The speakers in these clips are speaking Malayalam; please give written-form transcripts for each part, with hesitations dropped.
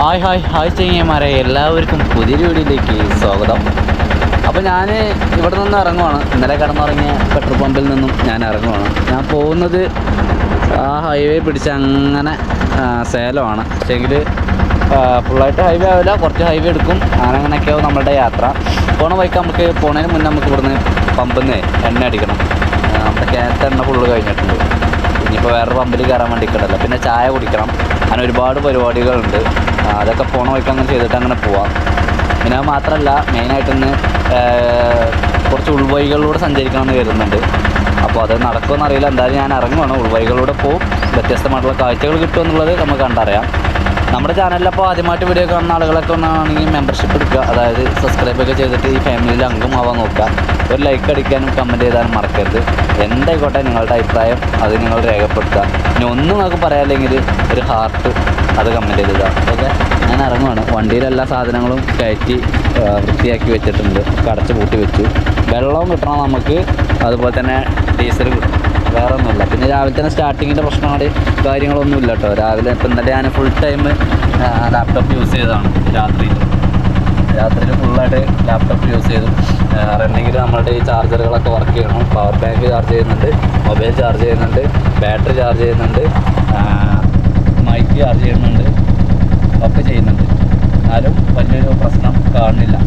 ഹായ് ചെങ്ങന്മാരെ, എല്ലാവർക്കും പുതിയൊരു വീഡിയോയിലേക്ക് സ്വാഗതം. അപ്പോൾ ഞാൻ ഇവിടെ നിന്ന് ഇറങ്ങുവാണ്. ഇന്നലെ കിടന്നുറങ്ങിയ പെട്രോൾ പമ്പിൽ നിന്നും ഞാൻ ഇറങ്ങുവാണ്. ഞാൻ പോകുന്നത് ആ ഹൈവേ പിടിച്ച് അങ്ങനെ സേലമാണ്. പക്ഷേങ്കിൽ ഫുള്ളായിട്ട് ഹൈവേ ആവില്ല, കുറച്ച് ഹൈവേ എടുക്കും. അങ്ങനെയൊക്കെയാവും നമ്മളുടെ യാത്ര. പോണ വഴിക്ക് പോണതിന് മുന്നേ നമുക്ക് ഇവിടുന്ന് പമ്പിൽ നിന്ന് എണ്ണ അടിക്കണം. നമ്മുടെ കേരളത്തെ എണ്ണ ഫുള്ള് കഴിഞ്ഞിട്ടുണ്ട്. ഇനിയിപ്പോൾ വേറൊരു പമ്പിൽ കയറാൻ വേണ്ടി കിടല്ല. പിന്നെ ചായ കുടിക്കണം. അങ്ങനെ ഒരുപാട് പരിപാടികളുണ്ട്. അതൊക്കെ പോണ വഴിക്ക് അങ്ങനെ ചെയ്തിട്ട് അങ്ങനെ പോവാം. പിന്നെ അത് മാത്രമല്ല, മെയിനായിട്ടൊന്ന് കുറച്ച് ഉൾവഴികളിലൂടെ സഞ്ചരിക്കണമെന്ന് കരുതുന്നുണ്ട്. അപ്പോൾ അത് നടക്കുമെന്ന് അറിയില്ല. എന്തായാലും ഞാൻ ഇറങ്ങുവാണ്. ഉൾവഴികളിലൂടെ പോവും. വ്യത്യസ്തമായിട്ടുള്ള കാഴ്ചകൾ കിട്ടുമെന്നുള്ളത് നമുക്ക് കണ്ടറിയാം. നമ്മുടെ ചാനലിലപ്പോൾ ആദ്യമായിട്ട് വീഡിയോ കാണുന്ന ആളുകളൊക്കെ ഒന്നാണെങ്കിൽ മെമ്പർഷിപ്പ് എടുക്കുക. അതായത് സബ്സ്ക്രൈബൊക്കെ ചെയ്തിട്ട് ഈ ഫാമിലിയിൽ അംഗമാവാൻ നോക്കുക. ഒരു ലൈക്ക് അടിക്കാനും കമൻറ്റ് ചെയ്താലും മറക്കരുത്. എന്തായിക്കോട്ടെ നിങ്ങളുടെ അഭിപ്രായം അത് നിങ്ങൾ രേഖപ്പെടുത്തുക. ഇനി ഒന്നും നിങ്ങൾക്ക് പറയാനില്ലെങ്കിൽ ഒരു ഹാർട്ട് അത് കമൻറ്റ് ചെയ്തിടുക. ഓക്കെ, ഞാൻ ഇറങ്ങുവാണ്. വണ്ടിയിലെല്ലാ സാധനങ്ങളും കയറ്റി വൃത്തിയാക്കി വെച്ചിട്ടുണ്ട്. ഒക്കെ അടച്ച് പൂട്ടി വെച്ചു. വെള്ളവും കിട്ടണം നമുക്ക്, അതുപോലെ തന്നെ ഡീസൽ കിട്ടും. വേറെ ഒന്നുമില്ല. പിന്നെ രാവിലെ തന്നെ സ്റ്റാർട്ടിങ്ങിൻ്റെ പ്രശ്നങ്ങൾ കാര്യങ്ങളൊന്നും ഇല്ല കേട്ടോ. രാവിലെ ഇപ്പം ഇന്നലെ ഞാൻ ഫുൾ ടൈം ലാപ്ടോപ്പ് യൂസ് ചെയ്തതാണ്. രാത്രിയിൽ ഫുള്ളായിട്ട് ലാപ്ടോപ്പ് യൂസ് ചെയ്തു. റണ്ണിങ്ങിൽ നമ്മളുടെ ഈ ചാർജറുകളൊക്കെ വർക്ക് ചെയ്യണം. പവർ ബാങ്ക് ചാർജ് ചെയ്യുന്നുണ്ട്, മൊബൈൽ ചാർജ് ചെയ്യുന്നുണ്ട്, ബാറ്ററി ചാർജ് ചെയ്യുന്നുണ്ട്, മൈക്ക് ചാർജ് ചെയ്യുന്നുണ്ട്, ഒക്കെ ചെയ്യുന്നുണ്ട്. എന്നാലും വലിയൊരു പ്രശ്നം കാണുന്നില്ല.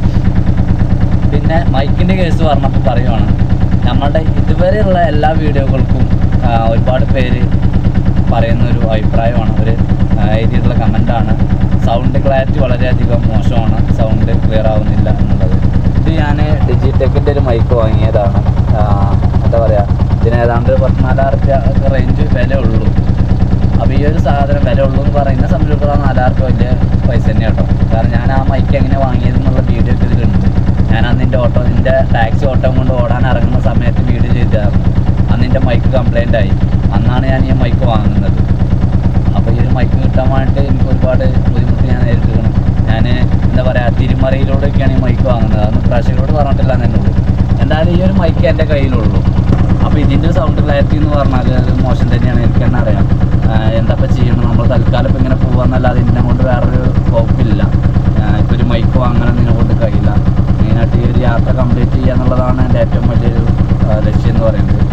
പിന്നെ മൈക്കിൻ്റെ കേസ് പറഞ്ഞപ്പോൾ പറയുവാണ്, നമ്മളുടെ ഇതുവരെയുള്ള എല്ലാ വീഡിയോകൾക്കും ഒരുപാട് പേര് പറയുന്നൊരു അഭിപ്രായമാണ്, ഒരു എഴുതിയിട്ടുള്ള കമൻറ്റാണ്. സൗണ്ട് ക്ലാരിറ്റി വളരെയധികം മോശമാണ്, സൗണ്ട് ക്ലിയർ ആവുന്നില്ല എന്നുള്ളത്. ഇത് ഞാൻ ഡിജിടെക്കിൻ്റെ ഒരു മൈക്ക് വാങ്ങിയതാണ്. എന്താ പറയുക, ഇതിന് ഏതാണ്ട് 14,000 രൂപ റേഞ്ച് വില ഉള്ളൂ. അപ്പോൾ ഈ ഒരു സാധനം വില ഉള്ളൂ എന്ന് പറയുന്ന സംബന്ധിച്ചിടത്തോളം 4,000 രൂപ വലിയ പൈസ തന്നെയാണ് കേട്ടോ. കാരണം ഞാൻ ആ മൈക്ക് എങ്ങനെ വാങ്ങിയതെന്നുള്ള വീഡിയോ ഒക്കെ ഇതിലുണ്ട്. ഞാൻ അന്ന് എൻ്റെ ടാക്സി ഓട്ടം കൊണ്ട് ഓടാൻ ഇറങ്ങുന്ന സമയത്ത് വീഡിയോ ചെയ്തായിരുന്നു. അന്ന് എൻ്റെ മൈക്ക് കംപ്ലൈൻ്റ് ആയി. അന്നാണ് ഞാൻ ഈ മൈക്ക് വാങ്ങുന്നത്. അപ്പോൾ ഈ ഒരു മൈക്ക് കിട്ടാൻ വേണ്ടിയിട്ട് എനിക്ക് ഒരുപാട് ബുദ്ധിമുട്ട് ഞാൻ നേരിട്ടിരിക്കണം. ഞാൻ എന്താ പറയുക, തിരുമറയിലൂടെയൊക്കെയാണ് ഈ മൈക്ക് വാങ്ങുന്നത്. അന്ന് പ്രേക്ഷകരോട് പറഞ്ഞിട്ടില്ല എന്നുള്ളൂ. എന്തായാലും ഈ ഒരു മൈക്ക് എൻ്റെ കയ്യിലുള്ളൂ. അപ്പോൾ ഇതിൻ്റെ സൗണ്ട് ക്ലാരിറ്റി എന്ന് പറഞ്ഞാൽ അത് മോശം തന്നെയാണ്. എനിക്ക് തന്നെ അറിയാം. എന്താ ചെയ്യണം, നമ്മൾ തൽക്കാലം ഇപ്പോൾ ഇങ്ങനെ പോകാമെന്നല്ലാതെ ഇതിനെ കൊണ്ട് വേറൊരു വകുപ്പില്ല. ഇപ്പോൾ ഒരു മൈക്ക് വാങ്ങാൻ ഇതിനെ കൊണ്ട് കഴിയില്ല. മെയിനായിട്ട് ഈ ഒരു യാത്ര കംപ്ലീറ്റ് ചെയ്യുക എന്നുള്ളതാണ് എൻ്റെ ഏറ്റവും വലിയൊരു ലക്ഷ്യം എന്ന് പറയുന്നത്.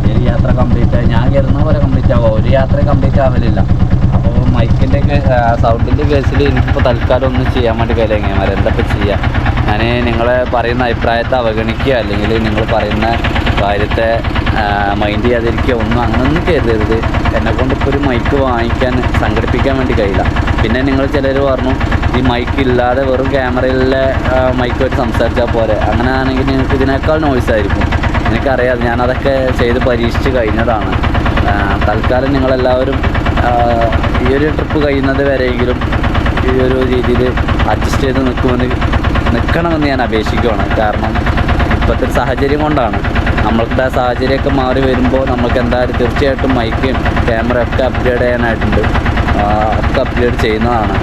ഈ ഒരു യാത്ര കംപ്ലീറ്റ് ഞാൻ കരുതുന്ന പോലെ കംപ്ലീറ്റ് ആവുക, ഒരു യാത്ര കംപ്ലീറ്റ് ആവലില്ല. അപ്പോൾ മൈക്കിൻ്റെ സൗണ്ടിൻ്റെ കേസിൽ എനിക്കിപ്പോൾ തൽക്കാലം ഒന്നും ചെയ്യാൻ വേണ്ടി കഴിയില്ല. എങ്ങനെ എന്താ ചെയ്യുക, ഞാൻ നിങ്ങൾ പറയുന്ന അഭിപ്രായത്തെ അവഗണിക്കുക, അല്ലെങ്കിൽ നിങ്ങൾ പറയുന്ന കാര്യത്തെ മൈൻഡ് ചെയ്യാതിരിക്കുക, അങ്ങനൊന്നും കരുതരുത്. എന്നെക്കൊണ്ട് ഇപ്പോൾ ഒരു മൈക്ക് വാങ്ങിക്കാൻ സംഘടിപ്പിക്കാൻ വേണ്ടി കഴിയില്ല. പിന്നെ നിങ്ങൾ ചിലർ പറഞ്ഞു ഈ മൈക്ക് ഇല്ലാതെ വെറും ക്യാമറയിലെ മൈക്ക് വെച്ച് സംസാരിച്ചാൽ പോരെ. അങ്ങനെ ആണെങ്കിൽ നിങ്ങൾക്ക് ഇതിനേക്കാൾ നോയ്സ് ആയിരിക്കും. എനിക്കറിയാം, ഞാനതൊക്കെ ചെയ്ത് പരീക്ഷിച്ച് കഴിഞ്ഞതാണ്. തൽക്കാലം നിങ്ങളെല്ലാവരും ഈ ഒരു ട്രിപ്പ് കഴിയുന്നത് വരെയെങ്കിലും ഈ ഒരു രീതിയിൽ അഡ്ജസ്റ്റ് ചെയ്ത് നിൽക്കണമെന്ന് ഞാൻ അപേക്ഷിക്കുകയാണ്. കാരണം ഇപ്പോഴത്തെ സാഹചര്യം കൊണ്ടാണ്. നമ്മളുടെ സാഹചര്യമൊക്കെ മാറി വരുമ്പോൾ നമുക്ക് എന്തായാലും തീർച്ചയായിട്ടും മൈക്കും ക്യാമറയൊക്കെ അപ്ഗ്രേഡ് ചെയ്യാനായിട്ടുണ്ട്. ഒക്കെ അപ്ഗ്രേഡ് ചെയ്യുന്നതാണ്.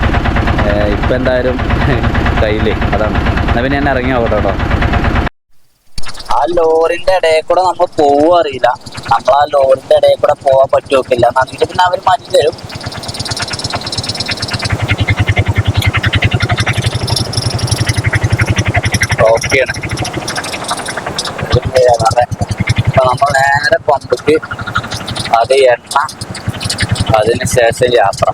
ഇപ്പം എന്തായാലും കയ്യിൽ അതാണ്. എന്നാൽ പിന്നെ ഞാൻ ഇറങ്ങി നോക്കട്ടെ കേട്ടോ. ആ ലോറിൻ്റെ ഇടയിൽ കൂടെ നമ്മൾ പോവുക അറിയില്ല. നമ്മൾ ആ ലോറിൻ്റെ ഇടയിൽ കൂടെ പോകാൻ പറ്റുമൊക്കില്ല. എന്നിട്ട് പിന്നെ അവർ മാറ്റി തരും. ഓക്കെയാണ്. അപ്പം നമ്മൾ നേരെ പമ്പിക്ക്, അത് എണ്ണ, അതിന് ശേഷം യാത്ര.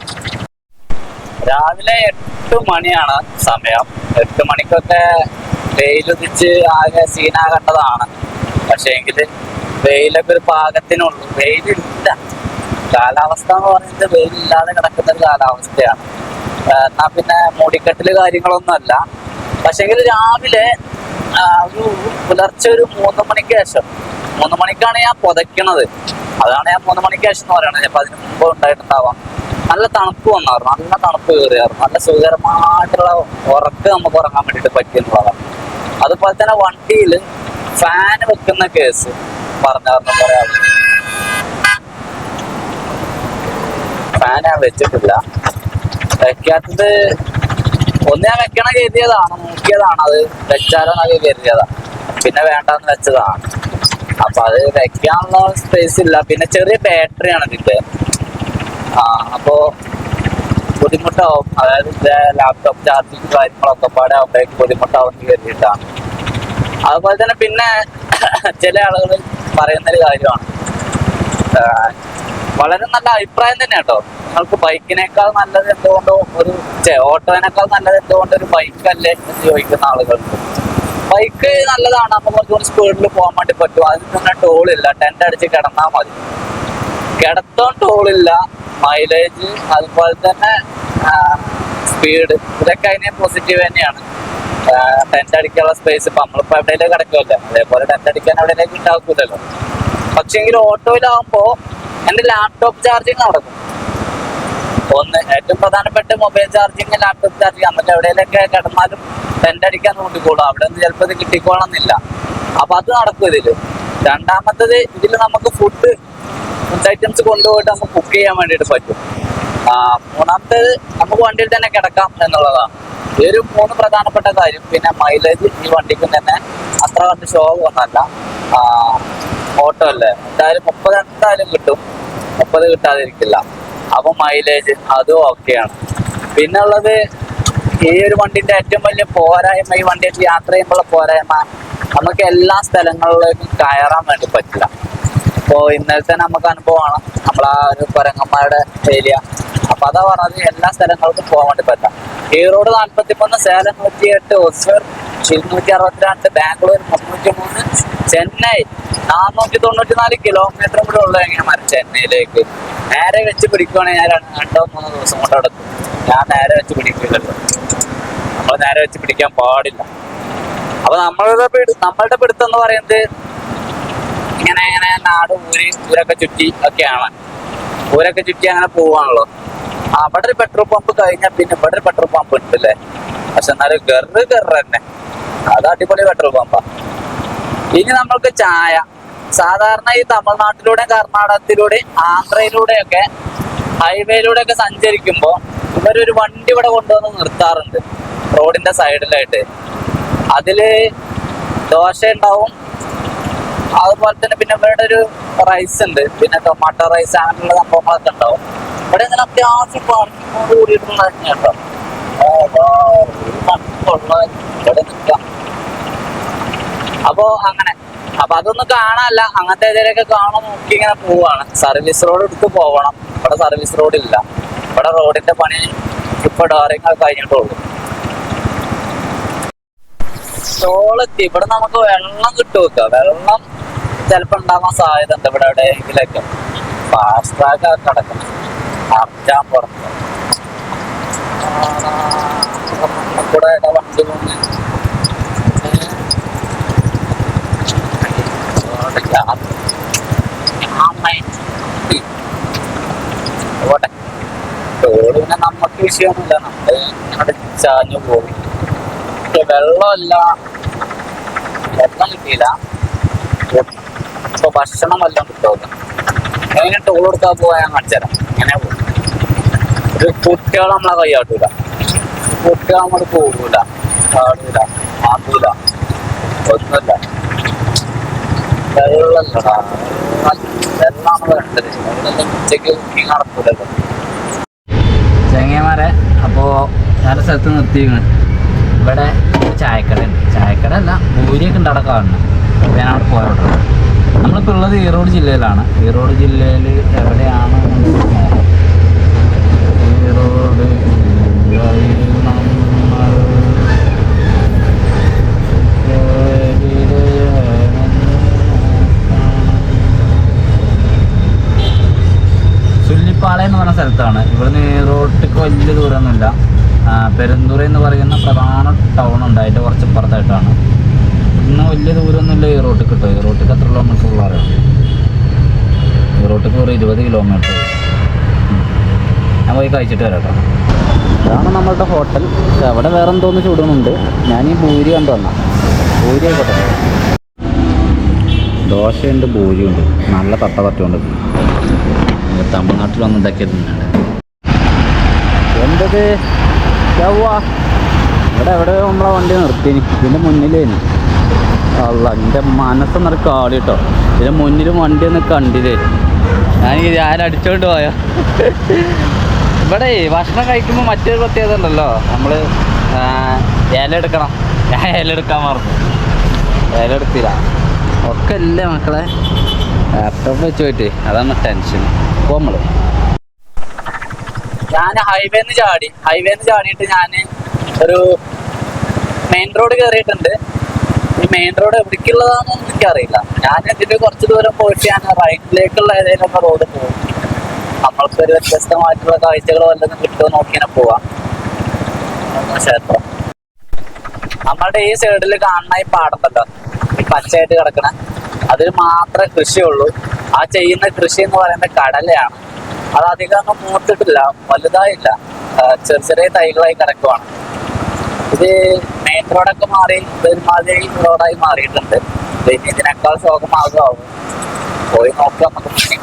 രാവിലെ 8 മണിയാണ് സമയം. 8 മണിക്കൊക്കെ വെയിലുദിച്ച് ആകെ സീനാകേണ്ടതാണ്. പക്ഷേ എങ്കിൽ വെയിലൊക്കെ ഒരു പാകത്തിനുള്ളൂ. വെയിലില്ല. കാലാവസ്ഥ എന്ന് പറയുന്നത് വെയിലില്ലാതെ കിടക്കുന്ന ഒരു കാലാവസ്ഥയാണ്. എന്നാൽ പിന്നെ മൂടിക്കെട്ടിൽ കാര്യങ്ങളൊന്നുമല്ല. പക്ഷേങ്കിൽ രാവിലെ ഒരു പുലർച്ചെ ഒരു 3 മണിക്ക് ശേഷം, 3 മണിക്കാണ് ഞാൻ പുതയ്ക്കണത്. അതാണ് ഞാൻ 3 മണിക്ക് ശേഷം എന്ന് പറയുന്നത്. ചിലപ്പോൾ അതിന് മുമ്പ് ഉണ്ടായിട്ടുണ്ടാവാം. നല്ല തണുപ്പ് വന്നായിരുന്നു, നല്ല തണുപ്പ് കയറിയായിരുന്നു. നല്ല സുഖകരമായിട്ടുള്ള ഉറക്ക് നമുക്ക് ഉറങ്ങാൻ വേണ്ടിയിട്ട് പറ്റിയെന്നുള്ളതാണ്. അതുപോലെ തന്നെ വണ്ടിയിൽ ഫാൻ വെക്കുന്ന കേസ് പറഞ്ഞായിരുന്നു പറയാം. ഫാൻ ഞാൻ വെച്ചിട്ടില്ല. വെക്കാത്തത് ഒന്ന് ഞാൻ വെക്കണം കരുതിയതാണ്, നോക്കിയതാണ്. അത് വെച്ചാലോ എന്നൊക്കെ കരുതിയതാണ്. പിന്നെ വേണ്ടെന്ന് വെച്ചതാണ്. അപ്പൊ അത് വെക്കാനുള്ള സ്പേസ് ഇല്ല. പിന്നെ ചെറിയ ബാറ്ററിയാണ് ഇതിന്റെ. അപ്പോ ബുദ്ധിമുട്ടാവും. അതായത് ലാപ്ടോപ്പ് ചാർജിങ് കാര്യങ്ങളൊക്കെ പാടെ ആവുമ്പോഴേക്ക് ബുദ്ധിമുട്ടാവും കരുതിയിട്ടാണ്. അതുപോലെ തന്നെ പിന്നെ ചില ആളുകൾ പറയുന്നൊരു കാര്യമാണ്, വളരെ നല്ല അഭിപ്രായം തന്നെ കേട്ടോ, നിങ്ങൾക്ക് ബൈക്കിനേക്കാൾ നല്ലത് എന്തുകൊണ്ടോ ഓട്ടോനേക്കാൾ നല്ലത് എന്തുകൊണ്ടോ ഒരു ബൈക്കല്ലേ എന്ന് ചോദിക്കുന്ന ആളുകൾക്ക്. ബൈക്ക് നല്ലതാണ്, നമുക്ക് കുറച്ചുകൂടി സ്പീഡിൽ പോകാൻ വേണ്ടി പറ്റും. അതിൽ തന്നെ ടോളില്ല, ടെൻ്റ് അടിച്ച് കിടന്നാൽ മതി. കിടത്തോൺ ടോളില്ല, മൈലേജ്, അതുപോലെ തന്നെ സ്പീഡ്, ഇതൊക്കെ അതിന് പോസിറ്റീവ് തന്നെയാണ്. ടെൻ്റ് അടിക്കാനുള്ള സ്പേസ് ഇപ്പം നമ്മളിപ്പോൾ എവിടെയെങ്കിലും കിടക്കുമല്ലോ, അതേപോലെ ടെൻ്റ് അടിക്കാൻ എവിടെയെങ്കിലും ഉണ്ടാക്കൂലല്ലോ. പക്ഷേങ്കിൽ ഓട്ടോയിലാവുമ്പോൾ എൻ്റെ ലാപ്ടോപ്പ് ചാർജിങ് നടക്കും. ഒന്ന് ഏറ്റവും പ്രധാനപ്പെട്ട മൊബൈൽ ചാർജിങ്, ലാപ്ടോപ്പ് ചാർജിങ്. നമുക്ക് എവിടെയെങ്കിലൊക്കെ കിടന്നാലും ടെൻ്റ് അടിക്കാൻ നോക്കിക്കോളും, അവിടെ നിന്ന് ചിലപ്പോൾ ഇത് കിട്ടിക്കോളണമെന്നില്ല. അപ്പം അത് നടക്കും ഇതിൽ. രണ്ടാമത്തത്, ഇതിൽ നമുക്ക് ഫുഡ് ഐറ്റംസ് കൊണ്ടുപോയിട്ട് നമുക്ക് കുക്ക് ചെയ്യാൻ വേണ്ടിയിട്ട് പറ്റും. മൂന്നാമത്തേത്, നമുക്ക് വണ്ടിയിൽ തന്നെ കിടക്കാം എന്നുള്ളതാണ്. ഈ ഒരു 3 പ്രധാനപ്പെട്ട കാര്യം. പിന്നെ മൈലേജ് ഈ വണ്ടിക്ക് തന്നെ അത്ര കണ്ട് ശോകമൊന്നുമല്ല. ഓട്ടോ അല്ലേ, എന്തായാലും 30 എന്തായാലും കിട്ടും, 30 കിട്ടാതിരിക്കില്ല. അപ്പം മൈലേജ് അതും ഓക്കെയാണ്. പിന്നെ ഉള്ളത്, ഈ ഒരു വണ്ടിൻ്റെ ഏറ്റവും വലിയ പോരായ്മ, ഈ വണ്ടിയായിട്ട് യാത്ര ചെയ്യുമ്പോഴുള്ള പോരായ്മ, നമുക്ക് എല്ലാ സ്ഥലങ്ങളിലേക്കും കയറാൻ വേണ്ടി പറ്റില്ല. ഇപ്പോൾ ഇന്നലത്തെ നമുക്ക് അനുഭവമാണ്, നമ്മളാ ഒരു കുരങ്ങന്മാരുടെ ഏരിയ. അപ്പം അതാ പറഞ്ഞത്, എല്ലാ സ്ഥലങ്ങൾക്കും പോകാൻ വേണ്ടി പറ്റില്ല. ഈറോഡ് 43, സേലം 108, ഒസൂർ 262, ബാംഗ്ലൂർ 303, ചെന്നൈ 494 കിലോമീറ്റർ കൂടെ ഉള്ളു എങ്ങനെ ചെന്നൈയിലേക്ക്. നേരെ വെച്ച് പിടിക്കുകയാണെങ്കിൽ ഞാൻ 2-3 ദിവസം കൊണ്ട് എടുക്കും. ഞാൻ നേരെ വെച്ച് പിടിക്കില്ലല്ലോ, നമ്മൾ നേരെ വെച്ച് പിടിക്കാൻ പാടില്ല. അപ്പൊ നമ്മളുടെ പിടുത്തം എന്ന് പറയുന്നത് ഇങ്ങനെ നാട് ഊരൊക്കെ ചുറ്റി ഒക്കെയാണ്. ഊരൊക്കെ ചുറ്റി അങ്ങനെ പോവാണല്ലോ. അവിടെ ഒരു പെട്രോൾ പമ്പ് കഴിഞ്ഞാൽ പിന്നെ ഇവിടെ ഒരു പെട്രോൾ പമ്പ് ഉണ്ടല്ലേ, പക്ഷെ എന്നാലും ഗറ് തന്നെ, അത് അടിപൊളി പെട്രോൾ പമ്പാ. ഇനി നമ്മൾക്ക് ചായ, സാധാരണ ഈ തമിഴ്നാട്ടിലൂടെ, കർണാടകത്തിലൂടെ, ആന്ധ്രയിലൂടെയൊക്കെ ഹൈവേയിലൂടെയൊക്കെ സഞ്ചരിക്കുമ്പോൾ ഇവരൊരു വണ്ടി ഇവിടെ കൊണ്ടുവന്ന് നിർത്താറുണ്ട് റോഡിന്റെ സൈഡിലായിട്ട്. അതില് ദോശ ഉണ്ടാവും, അതുപോലെ തന്നെ പിന്നെ ഇവരുടെ ഒരു റൈസ് ഉണ്ട്, പിന്നെ ടൊമാറ്റോ റൈസ്, അങ്ങനെയുള്ള സംഭവങ്ങളൊക്കെ ഉണ്ടാവും. ഇവിടെ ഇങ്ങനെ അത്യാവശ്യം പാർക്കിങ്ങോട് കൂടിയിട്ടുള്ള കേട്ടോ, ഇവിടെ നിൽക്കാം. അപ്പോ അങ്ങനെ, അപ്പൊ അതൊന്നും കാണാനല്ല, അങ്ങനത്തെ ഏരിയയിലൊക്കെ കാണാൻ നോക്കി ഇങ്ങനെ പോവാണ്. സർവീസ് റോഡ് എടുത്ത് പോകണം. ഇവിടെ സർവീസ് റോഡ് ഇല്ല, ഇവിടെ റോഡിന്റെ പണി ഇപ്പൊ ഡോറിങ് കഴിഞ്ഞിട്ടുള്ളൂ. ടോളെത്തി, ഇവിടെ നമുക്ക് വെള്ളം കിട്ടുക, വെള്ളം ചിലപ്പോ ഉണ്ടാവാൻ സാധ്യത ഉണ്ട് ഇവിടെ എവിടെയെങ്കിലൊക്കെ. ഫാസ്റ്റ് ട്രാക്ക് ഒക്കെ കിടക്കണം, അർജാൻ പുറത്ത് കൂടെ വണ്ടി പോകുന്ന പോട്ടെ. ടോള് പിന്നെ നമുക്ക് വിഷയമൊന്നുമില്ല, നമ്മള് ഇങ്ങോട്ട് ചാഞ്ഞു പോകും. വെള്ളമല്ല, വെള്ളം കിട്ടിയില്ല. ഇപ്പൊ ഭക്ഷണം വല്ലതും കിട്ടുമല്ലോ, എങ്ങനെ ടോൾ കൊടുക്കാൻ പോകാൻ ഞാൻ കാണിച്ചുതരാം. ഇങ്ങനെ പോകും. ഒരു കുട്ടികൾ നമ്മളെ കൈയാട്ടൂല, കുട്ടികൾ നമ്മൾ പോകൂല, ചാടൂല, മാത്തൂല, ഒന്നുമില്ല. വെള്ളമല്ലടാ, വെള്ളമാണ് വേണ്ടത്. വെള്ളം ഉച്ചയ്ക്ക് കുക്കിങ് നടക്കൂലല്ലോ ചെങ്ങന്മാരെ. അപ്പോൾ ഞാൻ സ്ഥലത്ത് നിർത്തിയിരിക്കണം. ഇവിടെ ചായക്കട ഉണ്ട്, ചായക്കട അല്ല, പൂരിയൊക്കെ ഉണ്ട് അവിടെ കാണുന്നത്. അപ്പോൾ ഞാൻ അവിടെ പോയോട്ടെ. നമ്മളിപ്പോൾ ഉള്ളത് ഈറോഡ് ജില്ലയിലാണ്. ഈറോഡ് ജില്ലയിൽ എവിടെയാണ്? ഈറോഡ് സുല്ലിപ്പാളയം എന്ന് പറഞ്ഞ സ്ഥലത്താണ്. ഇവിടുന്ന് ഈറോട്ടിക്ക് വലിയ ദൂരമൊന്നുമില്ല. പെരുന്തുറ എന്ന് പറയുന്ന പ്രധാന ടൗൺ ഉണ്ട്, അതിൻ്റെ കുറച്ച് പുറത്തായിട്ടാണ്. ഇന്ന് വലിയ ദൂരമൊന്നുമില്ല ഈ റോട്ടിൽ കിട്ടും. ഈ റോട്ടിൽ എത്ര കിലോമീറ്റർ ഉള്ള അറിയാം? ഈ റോട്ടിൽ ഒരു 20 കിലോമീറ്റർ. ഞാൻ പോയി കഴിച്ചിട്ട് വരാം കേട്ടോ. ഇതാണ് നമ്മളുടെ ഹോട്ടൽ. അവിടെ വേറെ എന്തോന്ന് ചൂടുന്നുണ്ട്. ഞാൻ ഈ ഭൂരി കണ്ടു വന്ന ഭൂരി ആയിക്കോട്ടെ. ദോശയുണ്ട്, ഭൂരിയുണ്ട്, നല്ല തട്ടുണ്ട്. തമിഴ്നാട്ടിൽ വന്ന് ഉണ്ടാക്കിയത് തന്നെയാണ്. എന്തത് ഇവിടെ എവിടെയോ നമ്മളെ വണ്ടി നിർത്തിനി, ഇതിൻ്റെ മുന്നിലേനി. അല്ല, എൻ്റെ മനസ്സൊന്നൊരു കാളി കേട്ടോ. ഇതിൻ്റെ മുന്നിലും വണ്ടി ഒന്ന് കണ്ടില്ലേ. ഞാൻ അടിച്ചോണ്ട് പോയോ. ഇവിടെ ഭക്ഷണം കഴിക്കുമ്പോൾ മറ്റൊരു പ്രത്യേകത ഉണ്ടല്ലോ, നമ്മൾ ഇല എടുക്കണം. ഞാൻ ഇല എടുക്കാൻ മറന്നു, ഇല എടുത്തില്ല. ഒക്കെ ഇല്ല മക്കളെ, ലാപ്ടോപ്പ് വെച്ച് പോയിട്ട് അതാണ് ടെൻഷൻ. അപ്പോൾ ഞാൻ ഹൈവേന്ന് ചാടിയിട്ട് ഞാൻ ഒരു മെയിൻ റോഡ് കയറിയിട്ടുണ്ട്. ഈ മെയിൻ റോഡ് എവിടേക്കുള്ളതാണെന്നൊന്നും എനിക്കറിയില്ല. ഞാൻ ഇതിൽ കുറച്ച് ദൂരം പോയിട്ട് ഞാൻ റൈറ്റിലേക്കുള്ള ഏതെങ്കിലും റോഡ് പോകും. നമ്മൾക്കൊരു വ്യത്യസ്തമായിട്ടുള്ള കാഴ്ചകൾ വല്ലതും കിട്ടുമോ നോക്കിയാൽ പോവാം. ക്ഷേത്രം നമ്മളുടെ ഈ സൈഡിൽ കാണുന്ന ഈ പാടത്തല്ലോ, ഈ പച്ചയായിട്ട് കിടക്കണ, അതിൽ മാത്രമേ കൃഷിയുള്ളൂ. ആ ചെയ്യുന്ന കൃഷി എന്ന് പറയുന്നത് കടലയാണ്. അത് അധികം ഒന്നും മൂത്തിട്ടില്ല, വലുതായില്ല, ചെറിയ ചെറിയ തൈകളായി കിടക്കുവാണ്. ഇത് മെയിൻ റോഡൊക്കെ മാറി ഒരുമാതിരി റോഡായി മാറിയിട്ടുണ്ട്. ഇനി ഇതിനേക്കാൾ ശോകമാകും. പോയി നോക്കാം നമുക്ക്.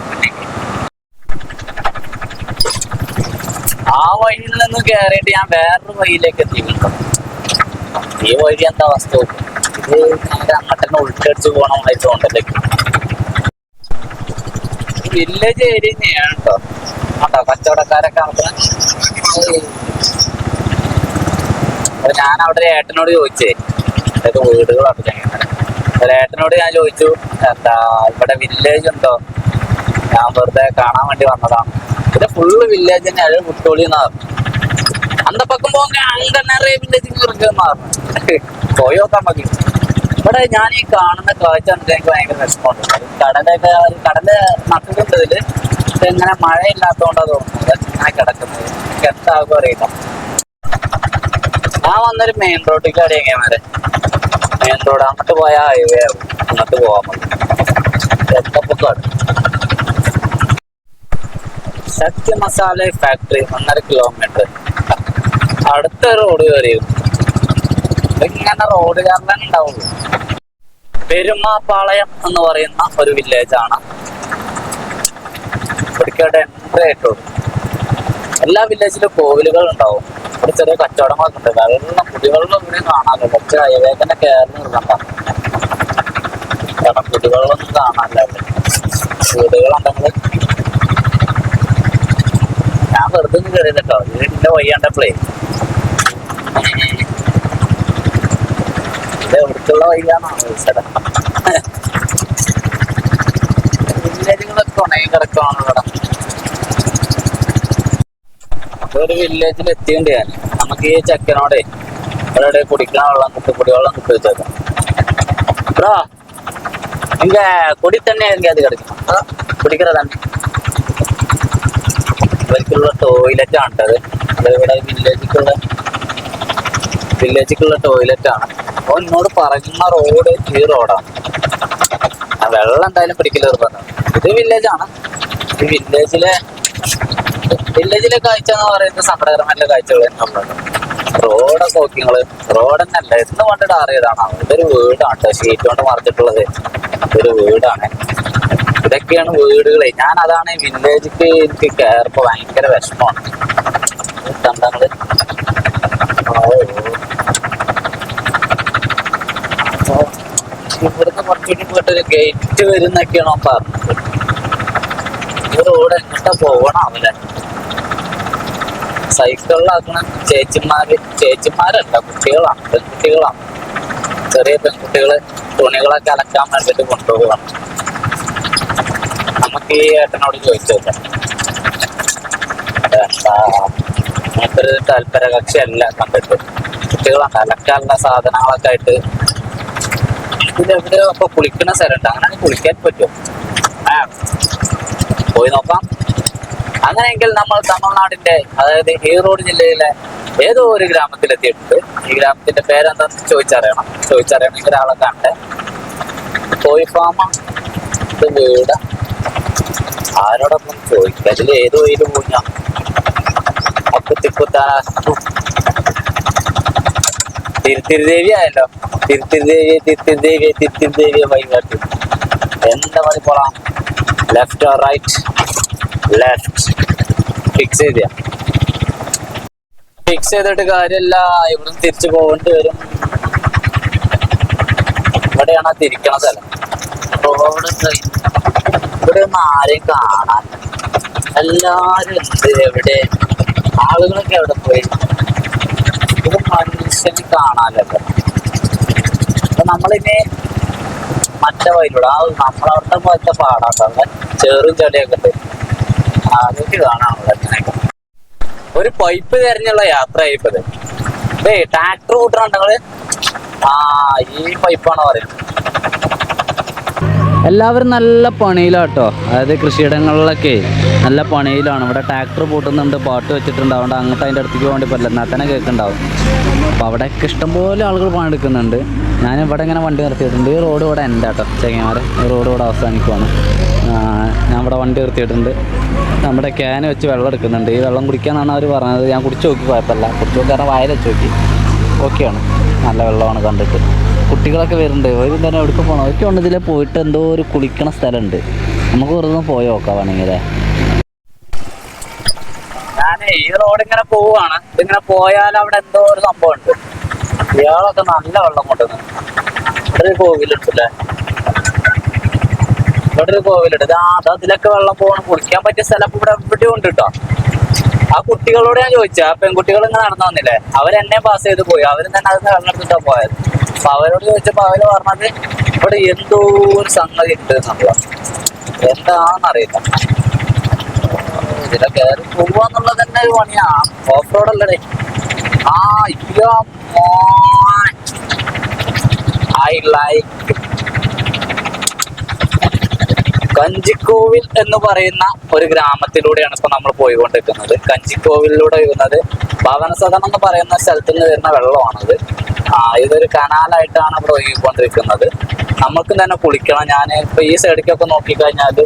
ആ വഴിയിൽ നിന്ന് കയറിയിട്ട് ഞാൻ വേറൊരു വഴിയിലേക്ക് എത്തിയിട്ടുണ്ട്. ഈ വഴി എന്താ അവസ്ഥ? ഇത് നേരെ അങ്ങോട്ട് തന്നെ ഉൾക്കടിച്ച് പോകണമായിട്ട് തോന്നല്ലേ. വില്ലേജ് ഏരിയ തന്നെയാണ് കേട്ടോ. കേട്ടോ കച്ചവടക്കാരൊക്കെ ഞാൻ അവിടെ ഒരു ഏട്ടനോട് ചോദിച്ചേ, അതായത് വീടുകളൊക്കെ ഒരു ഏട്ടനോട് ഞാൻ ചോദിച്ചു, എന്താ ഇവിടെ വില്ലേജ് ഉണ്ടോ? ഞാൻ വെറുതെ കാണാൻ വേണ്ടി വന്നതാണ്. ഇത് ഫുള്ള് വില്ലേജ് തന്നെ, അത് കുട്ടോളി എന്ന് പറഞ്ഞു. അന്ത പക്കം പോകെ അങ്ങനെ വില്ലേജിൽ പറഞ്ഞു. പോയി നോക്കാൻ മതി. ഇവിടെ ഞാൻ ഈ കാണുന്ന കാഴ്ച എനിക്ക് ഭയങ്കര വിഷമമുണ്ട്. കടലൊക്കെ കടല് നട്ടിട്ടുണ്ടതില് ഇങ്ങനെ മഴയില്ലാത്തതുകൊണ്ടാ തോന്നുന്നത് ഇങ്ങനെ കിടക്കുന്നത്. എന്താകും അറിയില്ല. ഞാൻ വന്നൊരു മെയിൻ റോഡിലേക്ക് അടിയങ്ങന്മാരെ, മെയിൻ റോഡ് അങ്ങോട്ട് പോയാൽ ഹൈവേ ആവും. അങ്ങോട്ട് പോകാൻ മതി. എത്തപ്പൊക്കാണ് ശക്തി മസാല ഫാക്ടറി, 1.5 കിലോമീറ്റർ. അടുത്ത റോഡ് കയറിയും ഇങ്ങനെ റോഡ് കാരണം ഉണ്ടാവുള്ളൂ. പെരുമാപ്പാളയം എന്ന് പറയുന്ന ഒരു വില്ലേജാണ്. ഇവിടേക്കവിടെ എൻട്രി ആയിട്ടുള്ളൂ. എല്ലാ വില്ലേജിലും കോവിലുകൾ ഉണ്ടാവും. ഇവിടെ ചെറിയ കച്ചവടങ്ങളൊക്കെ ഉണ്ട്. വെള്ളം കുടിവെള്ളം ഇവിടെ കാണാമല്ലോ. പക്ഷെ ഹൈവേ തന്നെ കയറി നിർത്തണ്ട. കാരണം കുടിവെള്ളമൊന്നും കാണാനില്ല. വീടുകളുണ്ടെങ്കിൽ ഞാൻ വെറുതെ ഒന്നും കയറിയല്ലോ. വീടിന്റെ വയ്യാണ്ടപ്പോഴേ ഇത് എവിടേക്കുള്ള വയ്യാന്നാണ് ചോദിച്ചത്. വില്ലേജുകളൊക്കെ ഉണങ്ങി കിടക്കുവാണ് ഇവിടെ. ഒരു വില്ലേജിൽ എത്തിയുണ്ട് ഞാൻ. നമുക്ക് ഈ ചെക്കനോടെ ഇവിടെ കുടിക്കണ വെള്ളം കുടിവെള്ളം കിട്ടി വെച്ചേക്കാം. ബ്രോ ഇങ്ങ കുടി തന്നെ അത് കിടക്കണം, കുടിക്കറ തന്നെ. ഇവർക്കുള്ള ടോയ്ലറ്റ് ആണത്. ഇവിടെ വില്ലേജിക്കുള്ള ടോയ്ലറ്റ് ആണ്. അപ്പോൾ എന്നോട് പറയുന്ന റോഡ് ഈ റോഡാണ്. വെള്ളം എന്തായാലും പിടിക്കൽ നിർബന്ധം. ഇത് വില്ലേജാണ്. ഈ വില്ലേജിലെ കാഴ്ച എന്ന് പറയുന്നത് സങ്കടകരമായ കാഴ്ചകൾ തന്നെയുള്ളത്. റോഡൊക്കെ നോക്കിങ്ങള്, റോഡ് തന്നെയല്ല എന്ന് കൊണ്ടിട്ട് അറിയതാണ്. ഇതൊരു വീടാണ്, ഷീറ്റ് കൊണ്ട് മറിച്ചിട്ടുള്ളത്. ഇതൊരു വീടാണ്. ഇതൊക്കെയാണ് വീടുകളെ. ഞാൻ അതാണ് ഈ വില്ലേജിക്ക് എനിക്ക് കയറിപ്പോ ഭയങ്കര വിഷമമാണ്. കണ്ടങ്ങള് ഇവിടുന്ന് കുറച്ചുകൂടി പോയിട്ടൊരു ഗേറ്റ് വരുന്നൊക്കെയാണോ പറഞ്ഞത്. ഈ റോഡ് എങ്ങോട്ടാ പോകണാവില്ല. സൈക്കിളിലാക്കണ ചേച്ചിമാരല്ല, കുട്ടികളാണ്, പെൺകുട്ടികളാണ്. ചെറിയ പെൺകുട്ടികള് തുണികളൊക്കെ അലക്കാൻ വേണ്ടിട്ട് കൊണ്ടുപോകണം. നമുക്ക് ഈ ഏട്ടനോട് ചോദിച്ചു നോക്കാം. നമുക്കൊരു താല്പര്യ കക്ഷിയല്ല കണ്ടിട്ട്. കുട്ടികളാണ് അലക്കാനുള്ള സാധനങ്ങളൊക്കെ ആയിട്ട്. ഇതിലെവിടെയോ അപ്പൊ കുളിക്കുന്ന സ്ഥലമുണ്ട്. അങ്ങനെ കുളിക്കാൻ പറ്റുമോ? പോയി നോക്കാം. അങ്ങനെയെങ്കിൽ നമ്മൾ തമിഴ്നാടിന്റെ, അതായത് ഈറോഡ് ജില്ലയിലെ ഏതോ ഒരു ഗ്രാമത്തിലെത്തിയിട്ടുണ്ട്. ഈ ഗ്രാമത്തിന്റെ പേരെന്താന്ന് ചോദിച്ചറിയണമെങ്കിൽ ഒരാളെ കണ്ട്. കോഴി ഫാമ, ഇത് വീട്, ആരോടൊപ്പം ചോദിക്കുക. അതിൽ ഏതോ ഒരു പൂഞ്ഞ തിരുത്തിരിദേവി ആയല്ലോ. തിരുത്തിരിദേവിയെ വൈകാട്ടി എന്താ മതി പോളാം. Left or right? Left fix ചെയ്തിട്ട് കാര്യമില്ല. ഇവിടുന്ന് തിരിച്ചു പോകേണ്ടി വരും. ഇവിടെയാണ് തിരിക്കണ സ്ഥലം. റോഡ് ഇവിടെ ഒന്നും ആരെയും കാണാൻ. എല്ലാരും ഉണ്ട്. എവിടെ ആളുകളൊക്കെ എവിടെ പോയി? ഇത് മനുഷ്യന് കാണാനല്ലോ. അപ്പൊ നമ്മളിനി മറ്റേ വഴിയിലൂടെ നമ്മളവിടുത്തെ പോലത്തെ പാടാത്ത ചെറും ചെടിയൊക്കെ ഉണ്ട്, അതൊക്കെ കാണാനുള്ള. ഒരു പൈപ്പ് തിരഞ്ഞുള്ള യാത്ര ആയിപ്പത്. ട്രാക്ടർ കൂട്ടുന്നുണ്ടെങ്കിൽ ഈ പൈപ്പാണ് പറയുന്നത്. എല്ലാവരും നല്ല പണിയിലാട്ടോ. അതായത് കൃഷിയിടങ്ങളിലൊക്കെ നല്ല പണിയിലാണ്. ഇവിടെ ട്രാക്ടർ പൂട്ടുന്നുണ്ട്, പാട്ട് വെച്ചിട്ടുണ്ട്. അതുകൊണ്ട് അങ്ങോട്ട് അതിൻ്റെ അടുത്തേക്ക് വേണ്ടി പറ്റില്ല, എന്നാൽ തന്നെ കേൾക്കുന്നുണ്ടാവും. അപ്പോൾ അവിടെയൊക്കെ ഇഷ്ടംപോലെ ആളുകൾ പണിയെടുക്കുന്നുണ്ട്. ഞാനിവിടെ ഇങ്ങനെ വണ്ടി നിർത്തിയിട്ടുണ്ട്. ഈ റോഡ് ഇവിടെ എൻ്റെ കേട്ടോ ചെങ്ങന്മാരെ, ഈ റോഡ് ഇവിടെ അവസാനിക്കുവാണ്. ഞാൻ ഇവിടെ വണ്ടി നിർത്തിയിട്ടുണ്ട്. നമ്മുടെ ക്യാൻ വെച്ച് വെള്ളം എടുക്കുന്നുണ്ട്. ഈ വെള്ളം കുടിക്കാമെന്നാണ് അവർ പറഞ്ഞത്. ഞാൻ കുടിച്ച് നോക്കി, കുഴപ്പമില്ല. കുടിച്ച് നോക്കി കാരണം വായിൽ വെച്ച് നോക്കി, ഓക്കെയാണ്, നല്ല വെള്ളമാണ് കണ്ടിട്ട്. കുട്ടികളൊക്കെ വരുന്നുണ്ട്. ഒരു തന്നെ എവിടേക്ക് പോകണം, അവർക്ക് ഉണ്ട്. ഇതിൽ പോയിട്ട് എന്തോ ഒരു കുളിക്കണ സ്ഥലമുണ്ട്, നമുക്ക് വെറുതെ പോയി നോക്കാം വേണമെങ്കിൽ. ഞാൻ ഈ റോഡ് ഇങ്ങനെ പോവുകയാണ്. ഇതിങ്ങനെ പോയാൽ അവിടെ എന്തോ ഒരു സംഭവം ഉണ്ട്. ഇയാളൊക്കെ നല്ല വെള്ളം കൊണ്ടുവന്നു. ഇവിടെ ഒരു കോവിലുണ്ടല്ലേ, ഇവിടെ ഒരു കോവിലുണ്ട്. അതിലൊക്കെ വെള്ളം പോകണം, കുളിക്കാൻ പറ്റിയ സ്ഥലം ഇവിടെ എവിടെയും ഉണ്ട് കേട്ടോ. ആ കുട്ടികളോട് ഞാൻ ചോദിച്ചു, ആ പെൺകുട്ടികൾ ഇങ്ങനെ നടന്നു വന്നില്ലേ, അവരെന്നെ പാസ് ചെയ്ത് പോയി. അവരും തന്നെ അതിന് വെള്ളം എടുത്തിട്ടാ പോയത്. അപ്പൊ അവരോട് ചോദിച്ചപ്പോ അവര് പറഞ്ഞത് ഇവിടെ എന്തോ ഒരു സംഗതി ഉണ്ട് എന്നുള്ളത്. എന്താണെന്നറിയില്ല. ഇതിലെ കയറി പോവാന്നുള്ളത് തന്നെ ഒരു പണിയാണ്. ഓഫ് റോഡ് അല്ലേ. ഐ ലൈക്ക് കഞ്ചിക്കോവിൽ എന്ന് പറയുന്ന ഒരു ഗ്രാമത്തിലൂടെയാണ് ഇപ്പൊ നമ്മൾ പോയിക്കൊണ്ടിരിക്കുന്നത്. കഞ്ചിക്കോവിലൂടെ ഒഴുകുന്നത് ഭവനസദനം എന്ന് പറയുന്ന സ്ഥലത്ത് നിന്ന് വരുന്ന വെള്ളമാണത്. ഇതൊരു കനാലായിട്ടാണ് ഇവിടെ ഒഴുകിക്കൊണ്ടിരിക്കുന്നത്. നമുക്ക് തന്നെ കുളിക്കണം. ഞാൻ ഇപ്പൊ ഈ സൈഡിലേക്കൊക്കെ നോക്കിക്കഴിഞ്ഞാൽ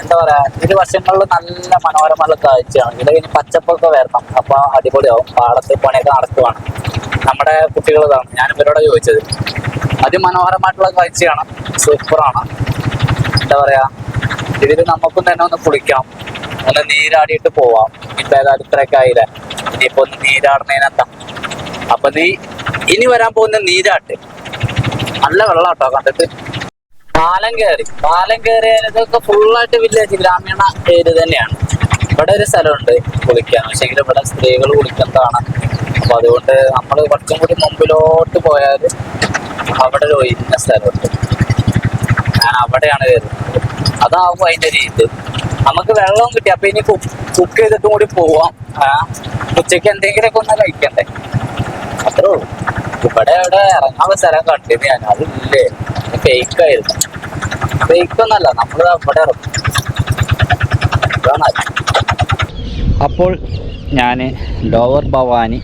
എന്താ പറയാ, ഇരു വശങ്ങളിൽ നല്ല മനോഹരമായ കാഴ്ചയാണ്. ഇവിടെ ഇനി പച്ചപ്പൊക്കെ വരണം, അപ്പൊ അടിപൊളിയാവും. പാടത്ത് പണിയൊക്കെ നടത്തുവാണ്. നമ്മുടെ കുട്ടികളതാണ്, ഞാൻ ഇവരോട് ചോദിച്ചത്. അതിമനോഹരമായിട്ടുള്ള കാഴ്ചയാണ്, സൂപ്പറാണ്. എന്താ പറയാ, ഇതിൽ നമുക്കും തന്നെ ഒന്ന് കുളിക്കാം, ഒന്ന് നീരാടിയിട്ട് പോവാം. ഇപ്പൊ ഏതായാലും ഇത്രയൊക്കെ ആയില്ലേ, ഇനിയിപ്പോ ഒന്ന് നീരാടുന്നതിനെന്താ. അപ്പൊ ഇനി വരാൻ പോകുന്ന നീരാട്ട് നല്ല വെള്ളാട്ടോ കണ്ടിട്ട്. പാലം കയറിയാൽ ഇതൊക്കെ ഫുള്ളായിട്ട് വില്ലേജ് ഗ്രാമീണ ഏരിയ തന്നെയാണ്. ഇവിടെ ഒരു സ്ഥലമുണ്ട് കുളിക്കാൻ, പക്ഷേ ഇവിടെ സ്ത്രീകൾ കുളിക്കുന്നതാണ്. അപ്പൊ അതുകൊണ്ട് നമ്മൾ കുറച്ചും കൂടി മുമ്പിലോട്ട് പോയാൽ അവിടെ ഒരു ഒഴിഞ്ഞ സ്ഥലമുണ്ട്. ഞാൻ അവിടെയാണ് വരുന്നത്. അതാവുമ്പോ അതിന്റെ രീതി. നമുക്ക് വെള്ളവും കിട്ടി. അപ്പൊ ഇനി കുക്ക് ചെയ്തിട്ടും കൂടി പോവാം. ഉച്ചയ്ക്ക് എന്തെങ്കിലുമൊക്കെ ഒന്ന് കഴിക്കണ്ടേ, അത്രേ ഉള്ളൂ. ഇവിടെ ഇറങ്ങാനുള്ള സ്ഥലം കണ്ടിരുന്നു ഞാൻ, അതില്ലേ, ഫേക്ക് ആയിരുന്നു. ഫേക്ക് ഒന്നല്ല, നമ്മൾ അവിടെ ഇറങ്ങും. അപ്പോൾ ഞാൻ ലോവർ ഭവാനി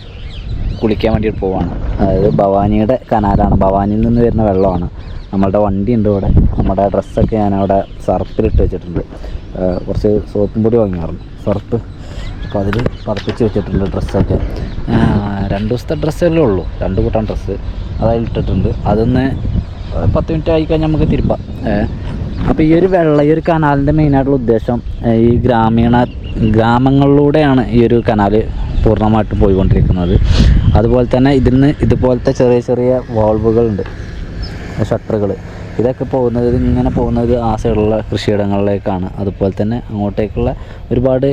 കുളിക്കാൻ വേണ്ടിയിട്ട് പോവാണ്. അതായത് ഭവാനിയുടെ കനാലാണ്, ഭവാനിയിൽ നിന്ന് വരുന്ന വെള്ളമാണ്. നമ്മളുടെ വണ്ടി ഉണ്ട് ഇവിടെ. നമ്മുടെ ഡ്രസ്സൊക്കെ ഞാനവിടെ സർപ്പിലിട്ട് വെച്ചിട്ടുണ്ട്. കുറച്ച് സോപ്പും പൊടി വാങ്ങിയായിരുന്നു, സർപ്പ്. അപ്പോൾ അതിൽ പതപ്പിച്ച് വെച്ചിട്ടുണ്ട് ഡ്രസ്സൊക്കെ. 2 ദിവസത്തെ ഡ്രസ്സല്ലേ ഉള്ളൂ, 2 കൂട്ടം ഡ്രസ്സ് അതിലിട്ടിട്ടുണ്ട്. അതൊന്ന് 10 മിനിറ്റ് ആയിക്കഴിഞ്ഞാൽ നമുക്ക് തിരുപ്പാം. അപ്പോൾ ഈ ഒരു കനാലിൻ്റെ മെയിനായിട്ടുള്ള ഉദ്ദേശം, ഈ ഗ്രാമങ്ങളിലൂടെയാണ് ഈ ഒരു കനാൽ പൂർണ്ണമായിട്ടും പോയിക്കൊണ്ടിരിക്കുന്നത്. അതുപോലെ തന്നെ ഇതുപോലത്തെ ചെറിയ ചെറിയ വാൾവുകളുണ്ട്, ഷട്ടറുകൾ. ഇതൊക്കെ ഇങ്ങനെ പോകുന്നത് ആ സൈഡിലുള്ള കൃഷിയിടങ്ങളിലേക്കാണ്. അതുപോലെ തന്നെ അങ്ങോട്ടേക്കുള്ള ഒരുപാട്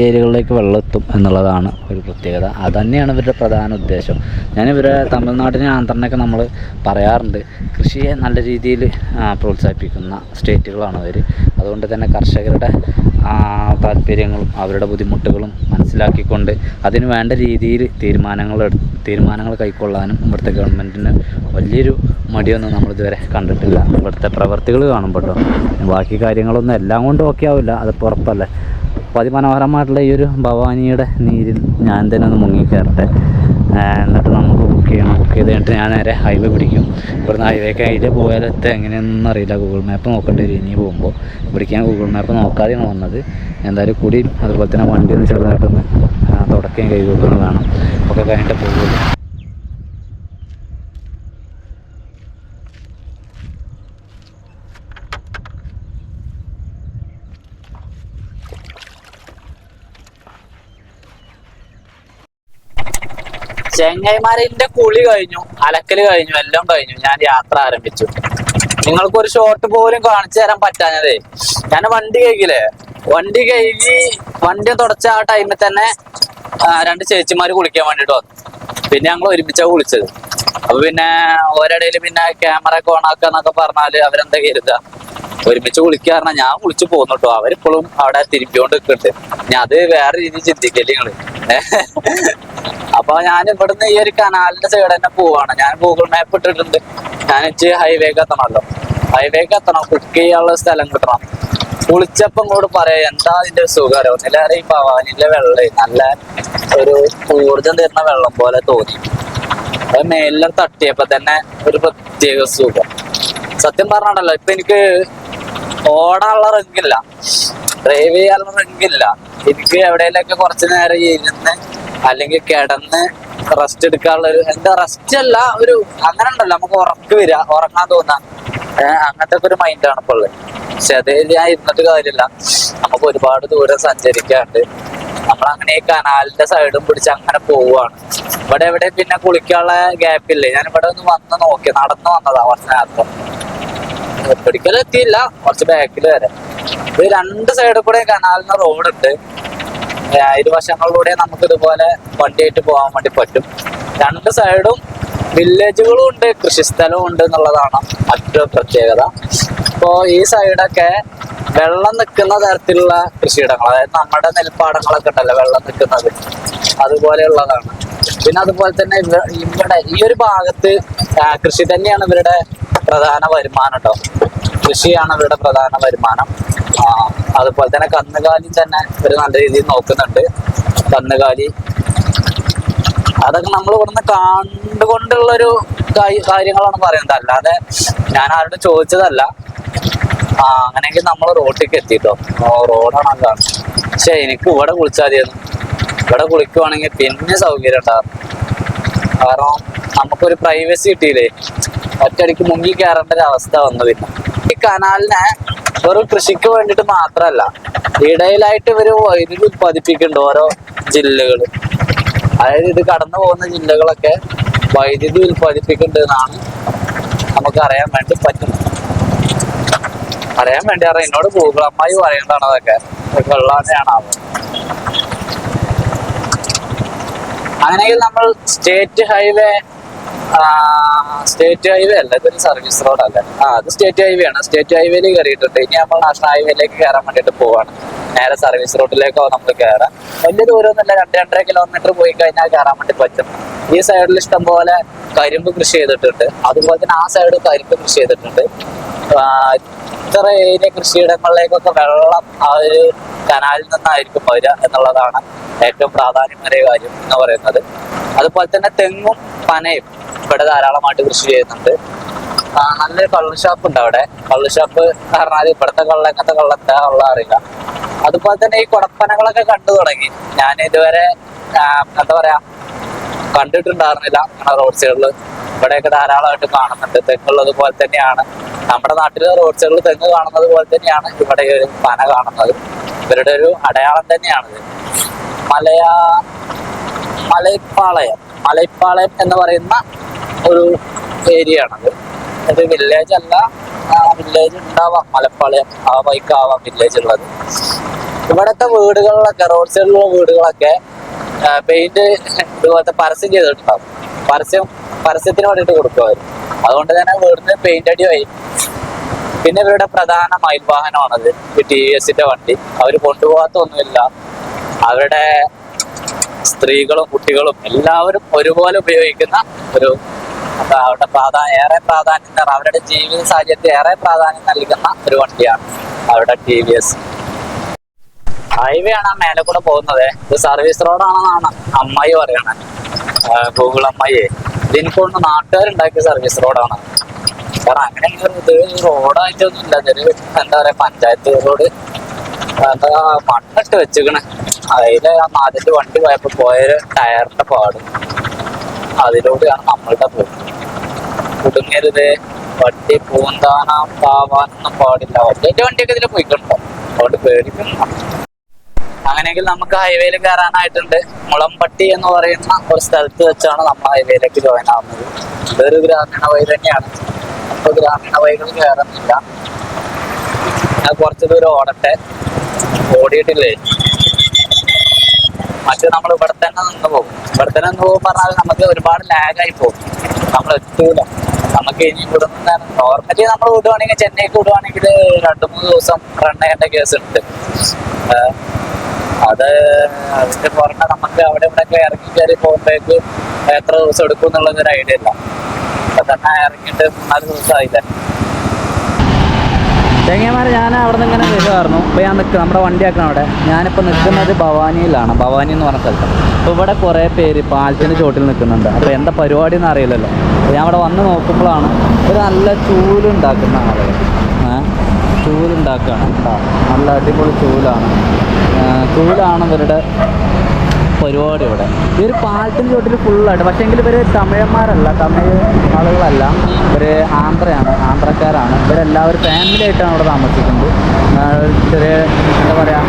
ഏരിയകളിലേക്ക് വെള്ളം എത്തും എന്നുള്ളതാണ് ഒരു പ്രത്യേകത. അതുതന്നെയാണ് ഇവരുടെ പ്രധാന ഉദ്ദേശം. തമിഴ്നാടിനെ ആന്ധ്രനൊക്കെ നമ്മൾ പറയാറുണ്ട്, കൃഷിയെ നല്ല രീതിയിൽ പ്രോത്സാഹിപ്പിക്കുന്ന സ്റ്റേറ്റുകളാണ് അവർ. അതുകൊണ്ട് തന്നെ കർഷകരുടെ താല്പര്യങ്ങളും അവരുടെ ബുദ്ധിമുട്ടുകളും മനസ്സിലാക്കിക്കൊണ്ട് അതിന് വേണ്ട രീതിയിൽ തീരുമാനങ്ങൾ കൈക്കൊള്ളാനും ഇവിടുത്തെ ഗവൺമെൻറ്റിന് വലിയൊരു മടിയൊന്നും നമ്മളിതുവരെ കണ്ടിട്ടില്ല. ഇവിടുത്തെ പ്രവർത്തികൾ കാണുമ്പോൾ ബാക്കി കാര്യങ്ങളൊന്നും എല്ലാം കൊണ്ടും ഓക്കെ ആവില്ല, അത് ഉറപ്പല്ലേ. അപ്പോൾ അതിമനോഹരമായിട്ടുള്ള ഈ ഒരു ഭവാനിയുടെ നീരിൽ ഞാൻ തന്നെ ഒന്ന് മുങ്ങിക്കയറട്ടെ. എന്നിട്ട് നമുക്ക് ബുക്ക് ചെയ്ത് കഴിഞ്ഞിട്ട് ഞാൻ നേരെ ഹൈവേ പിടിക്കും. ഇവിടുന്ന് ഹൈവേക്ക് അതിൽ പോയാലത്തെ എങ്ങനെയൊന്നും അറിയില്ല. ഗൂഗിൾ മാപ്പ് നോക്കേണ്ടി വരും ഇനി പോകുമ്പോൾ. ഇവിടേക്ക് ഞാൻ ഗൂഗിൾ മാപ്പ് നോക്കാതെയാണ് വന്നത്. എന്തായാലും കൂടിയും അതുപോലെ തന്നെ വണ്ടി ഒന്ന് ചെറുതായിട്ടൊന്ന് തുടക്കുകയും കൈ കൊടുക്കുന്നത് വേണം. ഒക്കെ കഴിഞ്ഞിട്ട് പോകുള്ളൂ. ചെങ്ങൈമാരിന്റെ കുളി കഴിഞ്ഞു, അലക്കല് കഴിഞ്ഞു, എല്ലാം കഴിഞ്ഞു. ഞാൻ യാത്ര ആരംഭിച്ചു. നിങ്ങൾക്കൊരു ഷോട്ട് പോലും കാണിച്ചു തരാൻ പറ്റാഞ്ഞതേ, ഞാൻ വണ്ടി കഴുകില്ലേ, വണ്ടി തുടച്ച ആ ടൈമിൽ തന്നെ രണ്ട് ചേച്ചിമാര് കുളിക്കാൻ വേണ്ടിട്ട് വന്നു. പിന്നെ ഞങ്ങൾ ഒരുമിച്ചാണ് കുളിച്ചത്. അപ്പൊ പിന്നെ ഒരിടയിൽ പിന്നെ ക്യാമറ ഒക്കെ ഓൺ ആക്കാന്നൊക്കെ പറഞ്ഞാല് അവരെന്താ കരുതുക, ഒരുമിച്ച് കുളിക്കാറ ഞാൻ കുളിച്ചു പോന്നു കേട്ടോ. അവരിപ്പോഴും അവിടെ തിരുമ്പിക്കൊണ്ട് നിൽക്കുന്നുണ്ട്. ഞാൻ അത് വേറെ രീതിയിൽ ചിന്തിക്കല്ലേ നിങ്ങള്. അപ്പൊ ഞാൻ ഇവിടുന്ന് ഈ ഒരു കനാലിന്റെ സൈഡ് തന്നെ പോവാണ്. ഞാൻ ഗൂഗിൾ മാപ്പ് ഇട്ടിട്ടുണ്ട്. ഞാൻ ഹൈവേക്ക് എത്തണമല്ലോ, ഹൈവേക്ക് എത്തണം, കുക്ക് ചെയ്യാനുള്ള സ്ഥലം കിട്ടണം. കുളിച്ചപ്പം ഇങ്ങോട്ട് പറയാ എന്താ അതിന്റെ സുഖം. ഒന്നിലേറെ ഈ ഭവാനിലെ വെള്ളം നല്ല ഒരു ഊർജം തരുന്ന വെള്ളം പോലെ തോന്നി. അത് മേലിലും തട്ടിയപ്പോ തന്നെ ഒരു പ്രത്യേക സുഖം. സത്യം പറഞ്ഞാണല്ലോ, ഇപ്പൊ എനിക്ക് ഓടാനുള്ള റെങ്കില്ല, ഡ്രൈവ് ചെയ്യാനുള്ള റെങ്കില്ല. എനിക്ക് എവിടെയെങ്കിലൊക്കെ കുറച്ചു നേരം ഇരുന്ന് അല്ലെങ്കിൽ കിടന്ന് റെസ്റ്റ് എടുക്കാനുള്ള ഒരു എന്താ റെസ്റ്റ് അല്ല, ഒരു അങ്ങനെ ഉണ്ടല്ലോ നമുക്ക് ഉറങ്ങാൻ തോന്നാ, അങ്ങനത്തെ ഒക്കെ ഒരു മൈൻഡാണ് ഇപ്പോൾ ഉള്ളത്. പക്ഷെ അതേ ഞാൻ ഇരുന്നിട്ട് കാര്യമില്ല, നമുക്ക് ഒരുപാട് ദൂരം സഞ്ചരിക്കാണ്ട്. നമ്മളങ്ങനെ ഈ കനാലിന്റെ സൈഡും പിടിച്ച് അങ്ങനെ പോവുകയാണ്. ഇവിടെ എവിടെ പിന്നെ കുളിക്കാനുള്ള ഗ്യാപ്പില്ലേ. ഞാൻ ഇവിടെ ഒന്ന് വന്ന് നോക്കി, നടന്നു വന്നതാ കുറച്ച് നേരത്തെ. പിടിക്കലും എത്തിയില്ല, കുറച്ച് ബാക്കിൽ വരെ. ഇത് രണ്ട് സൈഡിൽ കൂടെ കനാലിന് റോഡുണ്ട്. ഇരുവശങ്ങളിലൂടെ നമുക്ക് ഇതുപോലെ വണ്ടിയായിട്ട് പോകാൻ വേണ്ടി പറ്റും. രണ്ട് സൈഡും വില്ലേജുകളും ഉണ്ട്, കൃഷിസ്ഥലവും ഉണ്ട് എന്നുള്ളതാണ് മറ്റൊരു പ്രത്യേകത. ഇപ്പോ ഈ സൈഡൊക്കെ വെള്ളം നിൽക്കുന്ന തരത്തിലുള്ള കൃഷിയിടങ്ങൾ, അതായത് നമ്മുടെ നെൽപ്പാടങ്ങളൊക്കെ ഉണ്ടല്ലോ വെള്ളം നിൽക്കുന്നത്, അതുപോലെയുള്ളതാണ്. പിന്നെ അതുപോലെ തന്നെ ഇവിടെ ഈ ഒരു ഭാഗത്ത് കൃഷി തന്നെയാണ് ഇവരുടെ പ്രധാന വരുമാനം കേട്ടോ. കൃഷിയാണ് ഇവരുടെ പ്രധാന വരുമാനം. അതുപോലെ തന്നെ കന്നുകാലി തന്നെ ഇവർ നല്ല രീതിയിൽ നോക്കുന്നുണ്ട്. കന്നുകാലി അതൊക്കെ നമ്മൾ ഇവിടുന്ന് കണ്ടുകൊണ്ടുള്ളൊരു കാര്യങ്ങളാണ് പറയുന്നത്, അല്ലാതെ ഞാൻ ആരോടും ചോദിച്ചതല്ല. അങ്ങനെയെങ്കിൽ നമ്മൾ റോഡിലേക്ക് എത്തിട്ടോ. റോഡാണ് അത് കാണുന്നത്. പക്ഷെ എനിക്ക് ഇവിടെ കുളിച്ചാൽ മതിയായിരുന്നു. ഇവിടെ കുളിക്കുവാണെങ്കിൽ പിന്നെ സൗകര്യം ഉണ്ടാകും. കാരണം നമുക്കൊരു പ്രൈവസി കിട്ടിയില്ലേ, ഒറ്റയടിക്ക് മുങ്ങി കയറേണ്ട ഒരു അവസ്ഥ വന്നു. പിന്നെ ഈ കനാലിനെ വെറും കൃഷിക്ക് വേണ്ടിയിട്ട് മാത്രമല്ല, ഇടയിലായിട്ട് ഇവര് വൈദ്യുതി ഉത്പാദിപ്പിക്കുന്നുണ്ട് ഓരോ ജില്ലകൾ. അതായത് ഇത് കടന്നു പോകുന്ന ജില്ലകളൊക്കെ വൈദ്യുതി ഉത്പാദിപ്പിക്കുന്നുണ്ട് എന്നാണ് നമുക്ക് അറിയാൻ വേണ്ടി പറ്റുന്നത്. അറിയാൻ എന്നോട് ഗൂഗിൾ അമ്മായി പറയേണ്ടതാണ് അതൊക്കെ. വെള്ളാതെയാണാവോ. അങ്ങനെയെങ്കിൽ നമ്മൾ സ്റ്റേറ്റ് ഹൈവേ അല്ല, ഇതൊരു സർവീസ് റോഡല്ലേ. അത് സ്റ്റേറ്റ് ഹൈവേ ആണ്. സ്റ്റേറ്റ് ഹൈവേയിൽ കയറിയിട്ടുണ്ട്. ഇനി നമ്മൾ നാഷണൽ ഹൈവേയിലേക്ക് കയറാൻ വേണ്ടിയിട്ട് പോവാണ്. നേരെ സർവീസ് റോഡിലേക്കോ നമ്മൾ കയറാം. വലിയ ദൂരമൊന്നുമില്ല, 2-2.5 കിലോമീറ്റർ പോയി കഴിഞ്ഞാൽ കയറാൻ വേണ്ടി പറ്റും. ഈ സൈഡിൽ ഇഷ്ടം പോലെ കരിമ്പ് കൃഷി ചെയ്തിട്ടുണ്ട്. അതുപോലെ തന്നെ ആ സൈഡ് കരിമ്പ് കൃഷി ചെയ്തിട്ടുണ്ട്. ഇത്ര ഏരിയ കൃഷിയിടങ്ങളിലേക്കൊക്കെ വെള്ളം ആ ഒരു കനാലിൽ നിന്നായിരിക്കും വരിക എന്നുള്ളതാണ് ഏറ്റവും പ്രാധാന്യമേറിയ കാര്യം എന്ന് പറയുന്നത്. അതുപോലെ തന്നെ തെങ്ങും പനയും ഇവിടെ ധാരാളമായിട്ട് കൃഷി ചെയ്യുന്നുണ്ട്. നല്ലൊരു കള്ള് ഷാപ്പ് ഉണ്ട് അവിടെ. കള്ള് ഷാപ്പ് പറഞ്ഞാൽ ഇവിടുത്തെ കള്ള എങ്ങനത്തെ കള്ളത്തെ കള്ള അറിയില്ല. അതുപോലെ തന്നെ ഈ കുടപ്പനകളൊക്കെ കണ്ടു തുടങ്ങി. ഞാൻ ഇതുവരെ എന്താ പറയാ കണ്ടിട്ടുണ്ടായിരുന്നില്ല. അങ്ങനെ റോഡ് സൈഡിൽ ഇവിടെയൊക്കെ ധാരാളമായിട്ട് കാണുന്നുണ്ട്. തെങ്ങുള്ളത് പോലെ തന്നെയാണ് നമ്മുടെ നാട്ടിലെ റോഡ് സൈഡിൽ തെങ്ങ് കാണുന്നത് പോലെ തന്നെയാണ് ഇവിടെ ഒരു പന കാണുന്നത്. ഇവരുടെ ഒരു അടയാളം തന്നെയാണിത്. മലൈപ്പാളയം എന്ന് പറയുന്ന ഒരു ഏരിയ ആണത്. ഇത് വില്ലേജ് അല്ല, വില്ലേജ് ഉണ്ടാവാം, മലപ്പാളയം ആ വൈക്കാവാം വില്ലേജ് ഉള്ളത്. ഇവിടുത്തെ വീടുകളിലൊക്കെ റോഡ് സൈഡിലുള്ള വീടുകളൊക്കെ പെയിന്റ് ഇതുപോലത്തെ പരസ്യം ചെയ്തിട്ടുണ്ടാവും. പരസ്യത്തിന് വേണ്ടിയിട്ട് കൊടുക്കുമായിരുന്നു. അതുകൊണ്ട് തന്നെ വീടിന് പെയിന്റ് അടിയായി. പിന്നെ ഇവരുടെ പ്രധാന മയിൽവാഹനമാണത്, ഈ TVS വണ്ടി. അവർ കൊണ്ടുപോകാത്തൊന്നുമില്ല. അവരുടെ സ്ത്രീകളും കുട്ടികളും എല്ലാവരും ഒരുപോലെ ഉപയോഗിക്കുന്ന ഒരു അവരുടെ ഏറെ പ്രാധാന്യം, അവരുടെ ജീവിത സാഹചര്യത്തിൽ ഏറെ പ്രാധാന്യം നൽകുന്ന ഒരു വണ്ടിയാണ് അവരുടെ TVS. ഹൈവേ ആണ് ആ മേലെ കൂടെ പോകുന്നത്. ഇത് സർവീസ് റോഡാണെന്നാണ് അമ്മായി പറയണത്, ഗൂഗിൾ അമ്മായി. ഇതിനെക്കൊണ്ട് നാട്ടുകാരുണ്ടാക്കിയ സർവീസ് റോഡാണ്. കാരണം അങ്ങനെ ഇത് റോഡായിട്ടൊന്നും ഇല്ല. ഇതൊരു എന്താ പറയാ പഞ്ചായത്ത് റോഡ് എന്താ മണ്ണിട്ട് വെച്ചിക്കണ്. അതില് അതിന്റെ വണ്ടി പോയപ്പോ പോയൊരു ടയറിന്റെ പാട്, അതിലൂടെയാണ് നമ്മളുടെ പോക്ക്. കുടുങ്ങരുത്, വണ്ടി പൂന്താനാവാനൊന്നും പാടില്ല. വലിയ വണ്ടിയൊക്കെ ഇതിൽ പോയിക്കൊണ്ടോ, അതുകൊണ്ട് പേടിക്കുന്നു. അങ്ങനെയെങ്കിൽ നമുക്ക് ഹൈവേയിൽ കയറാനായിട്ടുണ്ട്. മുളമ്പട്ടി എന്ന് പറയുന്ന ഒരു സ്ഥലത്ത് വെച്ചാണ് നമ്മൾ ഹൈവേയിലേക്ക് ജോയിൻ ആവുന്നത്. ഇതൊരു ഗ്രാമീണ വഴി തന്നെയാണ്. അപ്പൊ ഗ്രാമീണ വഴികൾ കയറുന്നില്ല. ഞാൻ കുറച്ച് ദൂരം ഓടട്ടെ, ഓടിയിട്ടില്ലേ മറ്റേ നമ്മൾ ഇവിടെ തന്നെ നിന്ന് പോകും. ഇവിടെ തന്നെ നിന്ന് പോകും പറഞ്ഞാൽ നമുക്ക് ഒരുപാട് ലാഗായി പോകും, നമ്മൾ എത്തൂല. നമുക്ക് ഇനി ഇവിടെ നിന്ന് നോർമലി നമ്മൾ വിടുവാണെങ്കിൽ, ചെന്നൈക്ക് വിടുവാണെങ്കിൽ 2-3 ദിവസം റൺ ചെയ്യേണ്ട കേസ് ഉണ്ട്. അതിന്റെ പുറമെ നമുക്ക് അവിടെ ഇവിടെ ഇറങ്ങി കയറി പോകുമ്പോഴേക്ക് എത്ര ദിവസം എടുക്കും എന്നുള്ളത് ഒരു ഐഡിയ ഇല്ല. അപ്പൊ തന്നെ ഇറങ്ങിയിട്ട് 4 ദിവസമായില്ലേ. ചെങ്ങന്മാരെ ഞാൻ അവിടെ നിന്ന് ഇങ്ങനെ വരുമായിരുന്നു. അപ്പോൾ ഞാൻ നമ്മുടെ വണ്ടി ആക്കണം അവിടെ. ഞാനിപ്പോൾ നിൽക്കുന്നത് ഭവാനിയിലാണ്, ഭവാനി എന്ന് പറഞ്ഞ സ്ഥലത്ത്. അപ്പോൾ ഇവിടെ കുറേ പേര് പാലത്തിൻ്റെ ചോട്ടിൽ നിൽക്കുന്നുണ്ട്. അപ്പോൾ എന്താ പരിപാടി എന്ന് അറിയില്ലല്ലോ. അപ്പോൾ ഞാൻ അവിടെ വന്ന് നോക്കുമ്പോഴാണ് ഒരു നല്ല ചൂലുണ്ടാക്കുന്ന ആളുകൾ. ചൂലുണ്ടാക്കുകയാണ് കേട്ടോ, നല്ല അടിപൊളി ചൂലാണ് ഇവരുടെ പരിപാടി ഇവിടെ. ഈ ഒരു പാലത്തിൻ്റെ ചോട്ടിൽ ഫുള്ളായിട്ട്. പക്ഷേ എങ്കിൽ ഇവർ തമിഴന്മാരല്ല, തമിഴ് ആളുകളല്ല, ഇവർ ആന്ധ്രക്കാരാണ്. ഇവരെല്ലാവരും ഫാമിലി ആയിട്ടാണ് ഇവിടെ താമസിക്കുന്നത്. ചെറിയ എന്താ പറയുക,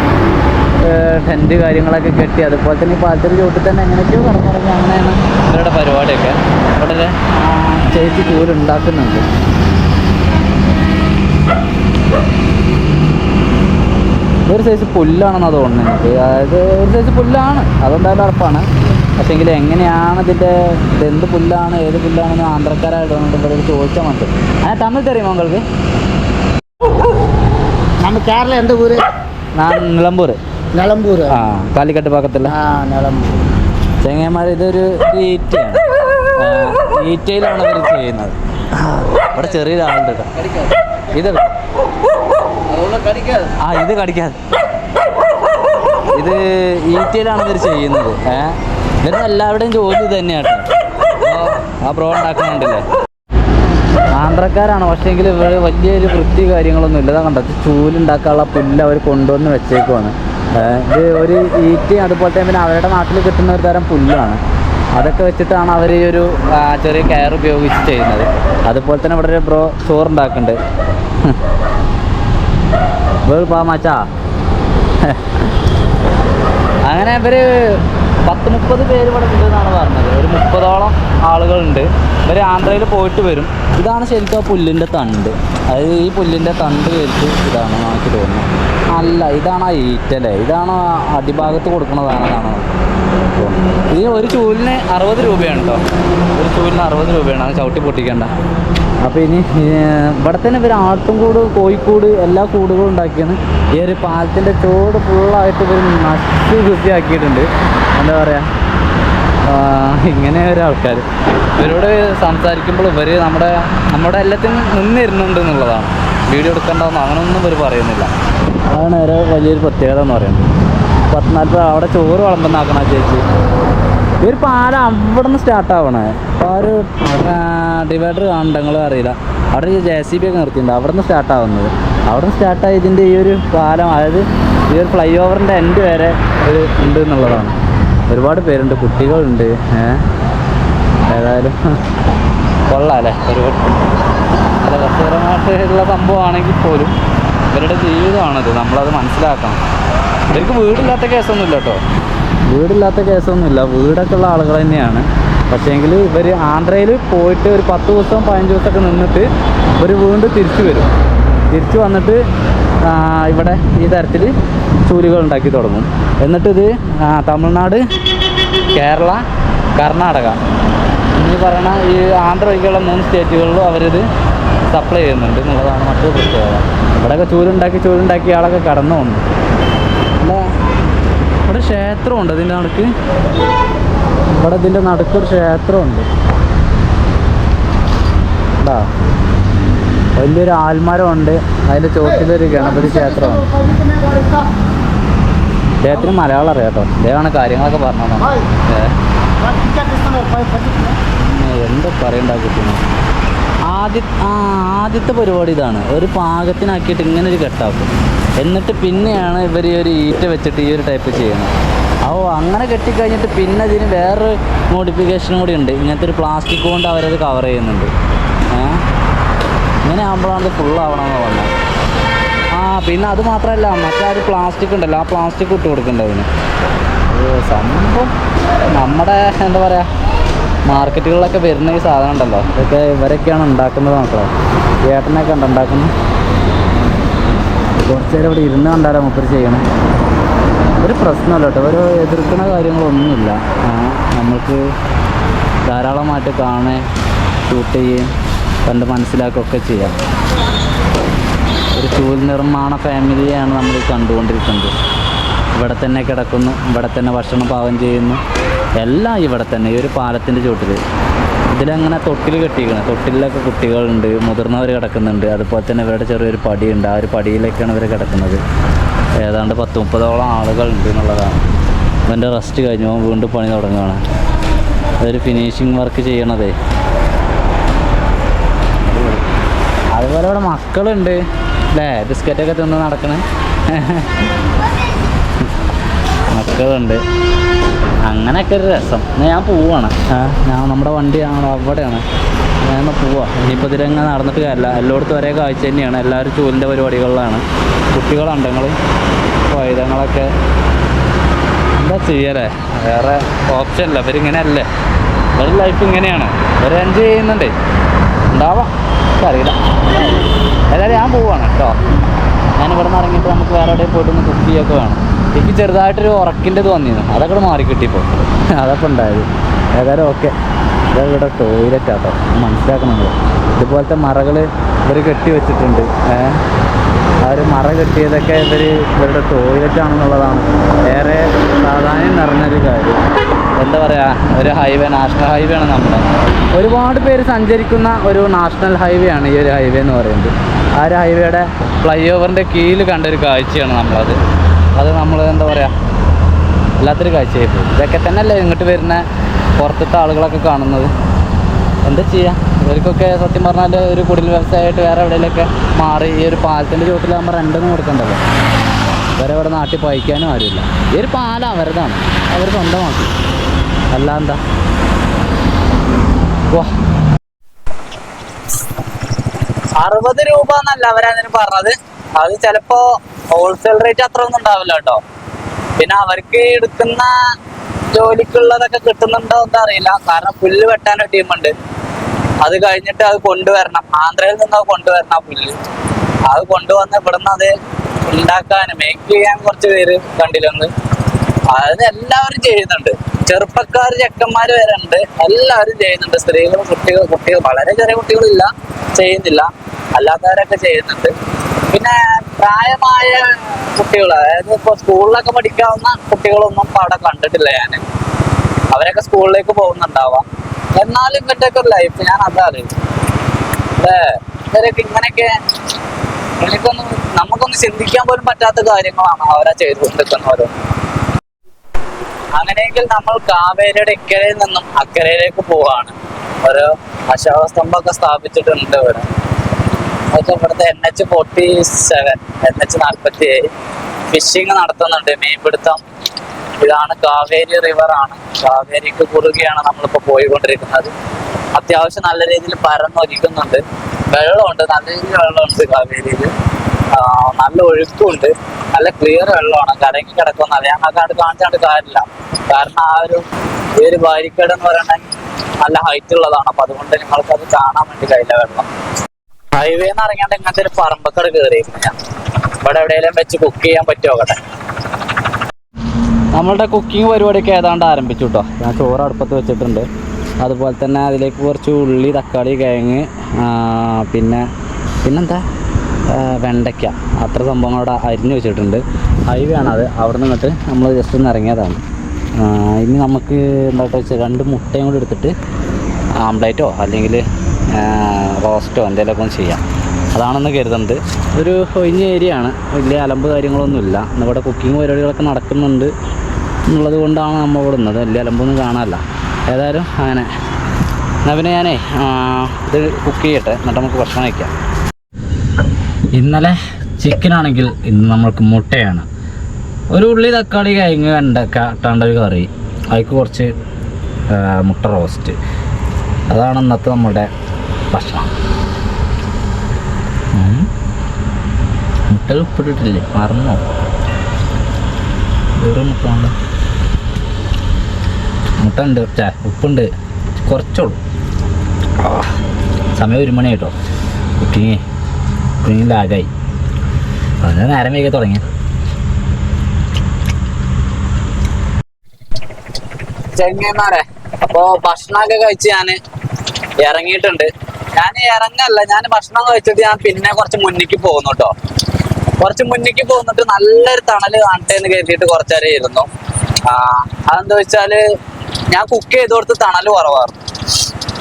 ടെൻറ്റ് കാര്യങ്ങളൊക്കെ കെട്ടി, അതുപോലെ തന്നെ ഈ പാലത്തിൻ്റെ ചോട്ടിൽ തന്നെ എങ്ങനെയൊക്കെയോ കിടന്നിറങ്ങി. അങ്ങനെയാണ് ഇവരുടെ പരിപാടിയൊക്കെ. ഇവിടെ ചേച്ചി ചൂലുണ്ടാക്കുന്നുണ്ട്. ഒരു സൈസ് പുല്ലാണെന്നാണ് തോന്നുന്നത് എനിക്ക്. അതായത് ഒരു സൈസ് പുല്ലാണ്, അതെന്തായാലും ഉറപ്പാണ്. പക്ഷേ എങ്കിൽ എങ്ങനെയാണ് ഇതെന്ത് പുല്ലാണ്, ഏത് പുല്ലാണെന്ന് ആന്ധ്രക്കാരായിട്ടുണ്ട് ഇവിടെ ചോദിച്ചാൽ മതി. അങ്ങനെ തമിഴ് തരുമോ നിങ്ങൾക്ക്? நம்ம கேரளா எந்த ஊர்? நான் നിലമ്പൂർ. നിലമ്പൂർ? ആ, കാലിക്കട്ട് ഭാഗത്തല്ല. നിലമ്പൂർ. ചെങ്ങന്മാർ ഇതൊരു ഈറ്റയാണ്. ഈറ്റയിലാണ് ഇവർ ചെയ്യുന്നത്. ഇവിടെ ചെറിയൊരാളുണ്ട് കേട്ടോ. ഇത് കടിക്കാതെ ഇത് ഈറ്റയിലാണ് ഇവർ ചെയ്യുന്നത്. ഇവരും എല്ലാവരുടെയും ജോലി തന്നെയാണ്. ആ ബ്രോ ഉണ്ടാക്കുന്നുണ്ടല്ലേ, ആന്ധ്രക്കാരാണ്. പക്ഷേ എങ്കിൽ ഇവർ വലിയൊരു വൃത്തി കാര്യങ്ങളൊന്നും ഇല്ല. കണ്ടത് ചൂലുണ്ടാക്കാനുള്ള പുല്ല് അവർ കൊണ്ടുവന്ന് വെച്ചേക്കുവാണ്. ഇത് ഒരു ഈറ്റയും അതുപോലെ തന്നെ പിന്നെ അവരുടെ നാട്ടിൽ കിട്ടുന്ന ഒരു തരം പുല്ലാണ്. അതൊക്കെ വെച്ചിട്ടാണ് അവർ ഈ ഒരു ചെറിയ കയർ ഉപയോഗിച്ച് ചെയ്യുന്നത്. അതുപോലെ തന്നെ ഇവിടെ ഒരു ബ്രോ ചോറുണ്ടാക്കുന്നുണ്ട്. മച്ചാ അങ്ങനെ ഇവർ 10-30 പേര് ഇവിടെ ഉണ്ടെന്നാണ് പറഞ്ഞത്. ഒരു 30ഓളം ആളുകളുണ്ട്. ഇവർ ആന്ധ്രയിൽ പോയിട്ട് വരും. ഇതാണ് ശരിക്കും ആ പുല്ലിൻ്റെ തണ്ട്. അതായത് ഈ പുല്ലിൻ്റെ തണ്ട് കഴിച്ച് ഇതാണ് എനിക്ക് തോന്നുന്നു. അല്ല, ഇതാണ് ആ ഈറ്റല്ലേ, ഇതാണ് അടിഭാഗത്ത് കൊടുക്കുന്നതാണെന്നാണ് തോന്നുന്നത്. ഇത് ഒരു ചൂലിന് 60 രൂപയാണ് കേട്ടോ. ഒരു ചൂലിന് 60 രൂപയാണ്. അത് ചവിട്ടി പൊട്ടിക്കേണ്ട. അപ്പോൾ ഇനി ഇവിടെ തന്നെ ഇവർ ആട്ടുംകൂട്, കോഴിക്കൂട്, എല്ലാ കൂടുകളും ഉണ്ടാക്കിയാണ്. ഈ ഒരു പാലത്തിൻ്റെ ചോട് ഫുള്ളായിട്ട് ഇവർ നശിച്ച് വൃത്തിയാക്കിയിട്ടുണ്ട്. എന്താ പറയുക, ഇങ്ങനെ ഒരു ആൾക്കാർ ഇവരോട് സംസാരിക്കുമ്പോൾ ഇവർ നമ്മുടെ എല്ലാത്തിനും നിന്നിരുന്നുണ്ട് എന്നുള്ളതാണ്. വീഡിയോ എടുക്കേണ്ടതെന്നോ അങ്ങനെയൊന്നും ഇവർ പറയുന്നില്ല. അതാണ് ഒരു വലിയൊരു പ്രത്യേകത എന്ന് പറയുന്നത്. 14 അവിടെ ചോറ് വിളമ്പുന്നാക്കണം ചേച്ചി. ഈ ഒരു പാലം അവിടെ നിന്ന് സ്റ്റാർട്ടാവണേ. അപ്പോൾ ആ ഒരു ഡിവൈഡർ കാണണ്ടെങ്കിലും അറിയില്ല. അവിടെ ഈ JCB ഒക്കെ നിർത്തിയിട്ടുണ്ട്. അവിടെ നിന്ന് സ്റ്റാർട്ടാവുന്നത്. അവിടെ നിന്ന് സ്റ്റാർട്ടായി ഇതിൻ്റെ ഈ ഒരു പാലം, അതായത് ഈ ഒരു ഫ്ലൈ ഓവറിൻ്റെ എൻഡ് വരെ ഒരു ഉണ്ട് എന്നുള്ളതാണ്. ഒരുപാട് പേരുണ്ട്, കുട്ടികളുണ്ട്. ഏതായാലും കൊള്ളാം അല്ലേ, ഒരുപാട് നല്ല രസകരമായിട്ടുള്ള സംഭവമാണെങ്കിൽ പോലും ഇവരുടെ ജീവിതമാണിത്. നമ്മളത് മനസ്സിലാക്കണം. ഇവർക്ക് വീടില്ലാത്ത കേസൊന്നുമില്ല കേട്ടോ, വീടില്ലാത്ത കേസൊന്നുമില്ല. വീടൊക്കെ ഉള്ള ആളുകൾ തന്നെയാണ്. പക്ഷേങ്കിൽ ഇവർ ആന്ധ്രയിൽ പോയിട്ട് ഒരു 10 ദിവസം 15 ദിവസമൊക്കെ നിന്നിട്ട് ഇവർ വീണ്ടും തിരിച്ചു വരും. തിരിച്ചു വന്നിട്ട് ഇവിടെ ഈ തരത്തിൽ ചൂലുകൾ ഉണ്ടാക്കി തുടങ്ങും. എന്നിട്ടിത് തമിഴ്നാട്, കേരള, കർണാടക എന്നീ പറയുന്ന ഈ ആന്ധ്ര ഒഴികെയുള്ള 3 സ്റ്റേറ്റുകളിലും അവരിത് സപ്ലൈ ചെയ്യുന്നുണ്ട് എന്നുള്ളതാണ് മറ്റൊരു പ്രത്യേകത. ഇവിടെയൊക്കെ ചൂലുണ്ടാക്കി ആളൊക്കെ കടന്നു വന്നു. അല്ല, ഇവിടെ ക്ഷേത്രമുണ്ട്. ഇതിൻ്റെ നടുക്ക്, ഇവിടെ ഇതിൻ്റെ നടുക്കൊരു ക്ഷേത്രമുണ്ട്. എന്താ, വലിയൊരു ആൽമരമുണ്ട്. അതിൻ്റെ ചോട്ടിലൊരു ഗണപതി ക്ഷേത്രമാണ്. അദ്ദേഹത്തിന് മലയാളം അറിയാം കേട്ടോ. അദ്ദേഹമാണ് കാര്യങ്ങളൊക്കെ പറഞ്ഞത്. എന്താ പറയണ്ടാക്കിക്കുന്നു. ആദ്യത്തെ പരിപാടി ഇതാണ്. ഒരു പാകത്തിനാക്കിയിട്ട് ഇങ്ങനെ ഒരു കെട്ടാക്കും. എന്നിട്ട് പിന്നെയാണ് ഇവർ ഈ ഒരു ഈറ്റ വെച്ചിട്ട് ഈ ഒരു ടൈപ്പ് ചെയ്യുന്നത്. അങ്ങനെ കെട്ടിക്കഴിഞ്ഞിട്ട് പിന്നെ ഇതിന് വേറൊരു മോഡിഫിക്കേഷനും കൂടി ഉണ്ട്. ഇങ്ങനത്തെ ഒരു പ്ലാസ്റ്റിക് കൊണ്ട് അവരത് കവർ ചെയ്യുന്നുണ്ട്. ഇങ്ങനെ ആകുമ്പോഴാണ് ഇത് ഫുള്ളാവണമെന്ന് പറഞ്ഞത്. പിന്നെ അത് മാത്രമല്ല, മറ്റേ ഒരു പ്ലാസ്റ്റിക് ഉണ്ടല്ലോ, ആ പ്ലാസ്റ്റിക് ഇട്ട് കൊടുക്കേണ്ടതിന് സംഭവം നമ്മുടെ എന്താ പറയുക, മാർക്കറ്റുകളിലൊക്കെ വരുന്ന ഈ സാധനം ഉണ്ടല്ലോ, ഇതൊക്കെ ഇവരൊക്കെയാണ് ഉണ്ടാക്കുന്നത്. നോക്കാം, ഏട്ടനൊക്കെ ഉണ്ട് ഉണ്ടാക്കുന്നത്. കുറച്ച് നേരം ഇവിടെ ഇരുന്ന് കണ്ടാലോ മുപ്പര് ചെയ്യണം. ഒരു പ്രശ്നമല്ല കേട്ടോ, ഒരു എതിർക്കുന്ന കാര്യങ്ങളൊന്നുമില്ല. നമ്മൾക്ക് ധാരാളമായിട്ട് കാണുകയും ഷൂട്ട് ചെയ്യുകയും കണ്ട് മനസ്സിലാക്കുകയൊക്കെ ചെയ്യാം. ഒരു ചൂൽ നിർമ്മാണ ഫാമിലിയാണ് നമ്മൾ കണ്ടുകൊണ്ടിരിക്കുന്നത്. ഇവിടെ തന്നെ കിടക്കുന്നു, ഇവിടെ തന്നെ ഭക്ഷണം പാകം ചെയ്യുന്നു, എല്ലാം ഇവിടെ തന്നെ. ഈ ഒരു പാലത്തിൻ്റെ ചുവട്ടിൽ ഇതിലങ്ങനെ തൊട്ടിൽ കെട്ടിയിരിക്കണം. തൊട്ടിലൊക്കെ കുട്ടികളുണ്ട്, മുതിർന്നവർ കിടക്കുന്നുണ്ട്. അതുപോലെ തന്നെ ഇവരുടെ ചെറിയൊരു പടിയുണ്ട്. ആ ഒരു പടിയിലേക്കാണ് ഇവർ കിടക്കുന്നത്. ഏതാണ്ട് 10-30ഓളം ആളുകളുണ്ട് എന്നുള്ളതാണ്. ഇവൻ്റെ റെസ്റ്റ് കഴിഞ്ഞു വീണ്ടും പണി തുടങ്ങുകയാണ്. അതൊരു ഫിനിഷിങ് വർക്ക് ചെയ്യണതേ. അതുപോലെ ഇവിടെ മക്കളുണ്ട് അല്ലേ, ബിസ്ക്കറ്റൊക്കെ തിന്ന് നടക്കണേ മക്കളുണ്ട്. അങ്ങനെയൊക്കെ ഒരു രസം. ഞാൻ പോവാണ്, നമ്മുടെ വണ്ടി അവിടെയാണ്. ഞാൻ പോവാം. ഇനിയിപ്പോൾ ഇതിലങ്ങനെ നടന്നിട്ട് കാര്യമില്ല. എല്ലായിടത്തും ഒരേ കാഴ്ച തന്നെയാണ്. എല്ലാവരും ചൂലിൻ്റെ പരിപാടികളിലാണ്. കുട്ടികളുണ്ട്, ഞങ്ങൾ വൈദങ്ങളൊക്കെ എന്താ ചെയ്യലേ, വേറെ ഓപ്ഷൻ ഇല്ല. ഇവരിങ്ങനെയല്ലേ, ഒരു ലൈഫ് ഇങ്ങനെയാണ്. ഒരു എൻജോയ് ചെയ്യുന്നുണ്ട്, ഉണ്ടാവാം, അറിയില്ല. ഏതായാലും ഞാൻ പോവാണ് കേട്ടോ. ഞാനിവിടെ നിന്ന് ഇറങ്ങിയിട്ട് നമുക്ക് വേറെ എവിടെയും പോയിട്ടൊന്ന് കുക്ക് ചെയ്യൊക്കെ വേണം. എനിക്ക് ചെറുതായിട്ടൊരു ഉറക്കിൻ്റെ ഇത് വന്നിരുന്നു, അതൊക്കെ മാറിക്കിട്ടിപ്പോൾ. അതൊക്കെ ഉണ്ടായത്. ഏതായാലും ഓക്കെ. ഇവിടെ ടോയ്ലറ്റ് ആട്ടോ, മനസ്സിലാക്കണം നിങ്ങൾ. ഇതുപോലത്തെ മറകൾ ഇവർ കെട്ടി വെച്ചിട്ടുണ്ട്. ആ ഒരു മറ കെട്ടിയതൊക്കെ ഇവരുടെ ടോയ്ലറ്റ് ആണെന്നുള്ളതാണ് ഏറെ പ്രാധാന്യം നിറഞ്ഞൊരു കാര്യം. എന്താ പറയുക, ഒരു ഹൈവേ, നാഷണൽ ഹൈവേ ആണ് നമ്മുടെ. ഒരുപാട് പേര് സഞ്ചരിക്കുന്ന ഒരു നാഷണൽ ഹൈവേ ആണ് ഈ ഒരു ഹൈവേ എന്ന് പറയുന്നത്. ആ ഒരു ഹൈവേയുടെ ഫ്ലൈ ഓവറിൻ്റെ കീഴിൽ കണ്ടൊരു കാഴ്ചയാണ് നമ്മളത്. അത് നമ്മൾ എന്താ പറയുക, വല്ലാത്തൊരു കാഴ്ചയായി പോയി. ഇതൊക്കെ തന്നെയല്ലേ ഇങ്ങോട്ട് വരുന്ന പുറത്തത്തെ ആളുകളൊക്കെ കാണുന്നത്. എന്താ ചെയ്യുക, ഇവർക്കൊക്കെ സത്യം പറഞ്ഞാൽ ഒരു കുടിൽ വ്യവസായമായിട്ട് വേറെ എവിടെയെങ്കിലൊക്കെ മാറി ഈ ഒരു പാലത്തിൻ്റെ ചുവട്ടിലാകുമ്പോൾ രണ്ടൊന്നും കൊടുക്കണ്ടല്ലോ. ഇവരെ ഇവിടെ നാട്ടിൽ പയിക്കാനും ആരുമില്ല. ഈ ഒരു പാലം അവരുതാണ്, അവർ സ്വന്തമാക്കി. അല്ല എന്താ 60 രൂപ എന്നല്ല അവരതിന് പറഞ്ഞത്. അത് ചിലപ്പോ ഹോൾസെയിൽ റേറ്റ് അത്ര ഒന്നും ഉണ്ടാവില്ല കേട്ടോ. പിന്നെ അവർക്ക് എടുക്കുന്ന ജോലിക്കുള്ളതൊക്കെ കിട്ടുന്നുണ്ടോ എന്താ അറിയില്ല. കാരണം പുല്ല് വെട്ടാനൊരു ടീമുണ്ട്. അത് കഴിഞ്ഞിട്ട് അത് കൊണ്ടുവരണം, ആന്ധ്രയിൽ നിന്ന് അത് കൊണ്ടുവരണം. പുല്ല് അത് കൊണ്ടുവന്ന് ഇവിടുന്ന് അത് ഉണ്ടാക്കാൻ മേക്ക് ചെയ്യാൻ കുറച്ച് പേര് കണ്ടില്ലൊന്ന്. അത് എല്ലാവരും ചെയ്യുന്നുണ്ട്. ചെറുപ്പക്കാർ, ചെക്കന്മാർ വരെ ഉണ്ട്, എല്ലാവരും ചെയ്യുന്നുണ്ട്. സ്ത്രീകളും കുട്ടികൾ വളരെ ചെറിയ കുട്ടികളില്ല, ചെയ്യുന്നില്ല, അല്ലാത്തവരൊക്കെ ചെയ്യുന്നുണ്ട്. പിന്നെ പ്രായമായ കുട്ടികൾ, അതായത് ഇപ്പോൾ സ്കൂളിലൊക്കെ പഠിക്കാവുന്ന കുട്ടികളൊന്നും ഇപ്പോൾ അവിടെ കണ്ടിട്ടില്ല ഞാൻ. അവരൊക്കെ സ്കൂളിലേക്ക് പോകുന്നുണ്ടാവാം. എന്നാലും ഇവരുടെയൊക്കെ ഒരു ലൈഫ് ഞാൻ അതാണ് അല്ലേ. ഇവരൊക്കെ ഇങ്ങനെയൊക്കെ നമുക്കൊന്ന് ചിന്തിക്കാൻ പോലും പറ്റാത്ത കാര്യങ്ങളാണ് അവരാ ചെയ്തുകൊണ്ടിരിക്കുന്നവരും. അങ്ങനെയെങ്കിൽ നമ്മൾ കാവേരിയുടെ ഇക്കരയിൽ നിന്നും അക്കരയിലേക്ക് പോവാണ്. ഒരു അശോകസ്തംഭമൊക്കെ സ്ഥാപിച്ചിട്ടുണ്ട് ഇവിടെ. അതൊക്കെ ഇവിടുത്തെ NH47, NH47 ഫിഷിങ് നടത്തുന്നുണ്ട്, മീൻപിടുത്തം. ഇതാണ് കാവേരി റിവറാണ്. കാവേരിക്ക് കുറുകെയാണ് നമ്മളിപ്പോൾ പോയിക്കൊണ്ടിരിക്കുന്നത്. അത്യാവശ്യം നല്ല രീതിയിൽ പരന്നൊലിക്കുന്നുണ്ട്. വെള്ളമുണ്ട്, നല്ല രീതിയിൽ വെള്ളമുണ്ട് കാവേരിയിൽ. നല്ല ഒഴുക്കുണ്ട്, നല്ല ക്ലിയർ വെള്ളമാണ്. കലങ്ങി കിടക്കുന്നല്ല, ഞങ്ങൾക്ക് കാണിച്ചാണ്ട് കാര്യമില്ല. കാരണം ഈ ഒരു ബാരിക്കേഡ് എന്ന് പറയുന്നത് നല്ല ഹൈറ്റ് ഉള്ളതാണ്. അപ്പൊ അതുകൊണ്ട് നിങ്ങൾക്കത് കാണാൻ വേണ്ടി കഴിയില്ല വെള്ളം. ഹൈവേ എന്ന് ഇറങ്ങിയാണ്ട് ഇങ്ങനത്തെ ഒരു പറമ്പക്കട കയറിയിരുന്നു ഞാൻ. ഇവിടെ എവിടെയെങ്കിലും വെച്ച് കുക്ക് ചെയ്യാൻ പറ്റുമോട്ടെ. നമ്മളുടെ കുക്കിംഗ് പരിപാടിയൊക്കെ ഏതാണ്ട് ആരംഭിച്ചു കേട്ടോ. ഞാൻ ചോറ് അടുപ്പത്ത് വെച്ചിട്ടുണ്ട്. അതുപോലെ തന്നെ അതിലേക്ക് കുറച്ച് ഉള്ളി, തക്കാളി, കിഴങ്ങ്, പിന്നെന്താ വെണ്ടയ്ക്ക, അത്ര സംഭവങ്ങളവിടെ അരിഞ്ഞ് വെച്ചിട്ടുണ്ട്. ഹൈവേ ആണത്. അവിടെ നിന്ന് ഇങ്ങോട്ട് നമ്മൾ ജസ്റ്റ് ഒന്ന് ഇറങ്ങിയതാണ്. ഇനി നമുക്ക് എന്താ വെച്ചാൽ 2 മുട്ടയും കൂടി എടുത്തിട്ട് ആംപ്ലേറ്റോ അല്ലെങ്കിൽ റോസ്റ്റോ എന്തെങ്കിലുമൊക്കെ ഒന്ന് ചെയ്യാം. അതാണെന്ന് കരുതുന്നത്. ഒരു ഒഴിഞ്ഞ ഏരിയ ആണ്, വലിയ അലമ്പ് കാര്യങ്ങളൊന്നുമില്ല. ഇവിടെ കുക്കിംഗ് പരിപാടികളൊക്കെ നടക്കുന്നുണ്ട് എന്നുള്ളത് കൊണ്ടാണ് നമ്മൾ ഇവിടെ നിന്നത്. വലിയ അലമ്പൊന്നും കാണാനല്ല. ഏതായാലും അങ്ങനെ എന്നാൽ പിന്നെ ഞാനേ ഇത് കുക്ക് ചെയ്യട്ടെ, എന്നിട്ട് നമുക്ക് ഭക്ഷണം കഴിക്കാം. ഇന്നലെ ചിക്കനാണെങ്കിൽ ഇന്ന് നമ്മൾക്ക് മുട്ടയാണ്. ഒരു ഉള്ളി, തക്കാളി, കിഴങ്ങ്, വെണ്ടക്ക ഇട്ടാണ്ട് ഒരു കറി, അതിക്ക് കുറച്ച് മുട്ട റോസ്റ്റ്. അതാണ് ഇന്നത്തെ നമ്മുടെ ഭക്ഷണം. മുട്ട ഉപ്പിട്ടിട്ടില്ലേ, മറന്നോ? വേറെ മുട്ട ഉണ്ട്, ഉപ്പുണ്ട്, കുറച്ചുള്ളൂ. സമയം 1 മണി കേട്ടോ. കുക്കിങ് ലാഗായി. അതിന് നേരം വൈകി തുടങ്ങി. ചെങ്ങന്മാരെ, അപ്പൊ ഭക്ഷണമൊക്കെ കഴിച്ച് ഞാൻ ഇറങ്ങിയിട്ടുണ്ട്. ഞാൻ ഇറങ്ങല്ല, ഞാൻ ഭക്ഷണം കഴിച്ചിട്ട് ഞാൻ പിന്നെ കുറച്ച് മുന്നിക്ക് പോകുന്നു കേട്ടോ. കുറച്ച് മുന്നിക്ക് പോന്നിട്ട് നല്ലൊരു തണല് കാണട്ടെ എന്ന് കരുതിയിട്ട് കുറച്ചേരം ഇരുന്നു. അതെന്താ വെച്ചാല് ഞാൻ കുക്ക് ചെയ്ത് കൊടുത്ത് തണല് കുറവായിരുന്നു.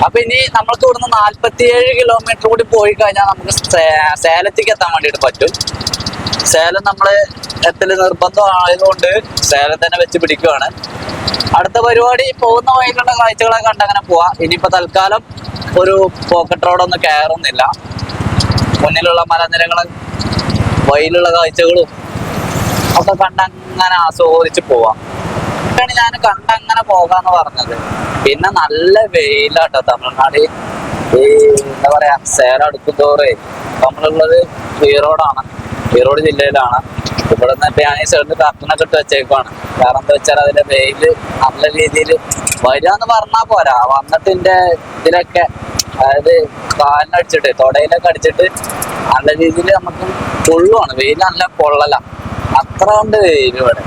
അപ്പൊ ഇനി നമ്മൾക്ക് ഇവിടുന്ന് 47 കിലോമീറ്റർ കൂടി പോയി കഴിഞ്ഞാൽ നമുക്ക് സേലത്തേക്ക് എത്താൻ വേണ്ടിയിട്ട് പറ്റും. സേലം നമ്മള് എത്തല് നിർബന്ധം ആയതുകൊണ്ട് സേലം തന്നെ വെച്ച് പിടിക്കുവാണ്. അടുത്ത പരിപാടി പോകുന്ന വഴിയിലുള്ള കാഴ്ചകളെ കണ്ടങ്ങനെ പോവാ. ഇനിയിപ്പോ തൽക്കാലം ഒരു പോക്കറ്റ് റോഡൊന്നും കയറുന്നില്ല. മുന്നിലുള്ള മലനിരകളും വഴിയിലുള്ള കാഴ്ചകളും ഒക്കെ കണ്ടങ്ങനെ ആസ്വദിച്ച് പോവാം. ഞാൻ കണ്ടങ്ങനെ പോകാന്ന് പറഞ്ഞത്. പിന്നെ നല്ല വെയിലാട്ടോ തമിഴ്നാട്. ഈ എന്താ പറയാ, സേലം അടുക്കുന്തോറേ നമ്മളുള്ളത് ഈറോഡാണ്, ഈറോഡ് ജില്ലയിലാണ്. ഇവിടെ നിന്ന് ഞാൻ ഈ സൈഡിൽ കർട്ടനൊക്കെ ഇട്ട് വെച്ചേക്കുവാണ്. കാരണം എന്താ വെച്ചാൽ അതിന്റെ വെയില് നല്ല രീതിയിൽ വരികയെന്ന് പറഞ്ഞാൽ പോരാ, വന്നിട്ടിന്റെ ഇതിലൊക്കെ അതായത് കാലിനടിച്ചിട്ട് തൊടയിലൊക്കെ അടിച്ചിട്ട് നല്ല രീതിയിൽ നമുക്ക് പൊള്ളുവാണ്. വെയിൽ നല്ല പൊള്ളല, അത്ര കൊണ്ട് വെയിൽ ഇവിടെ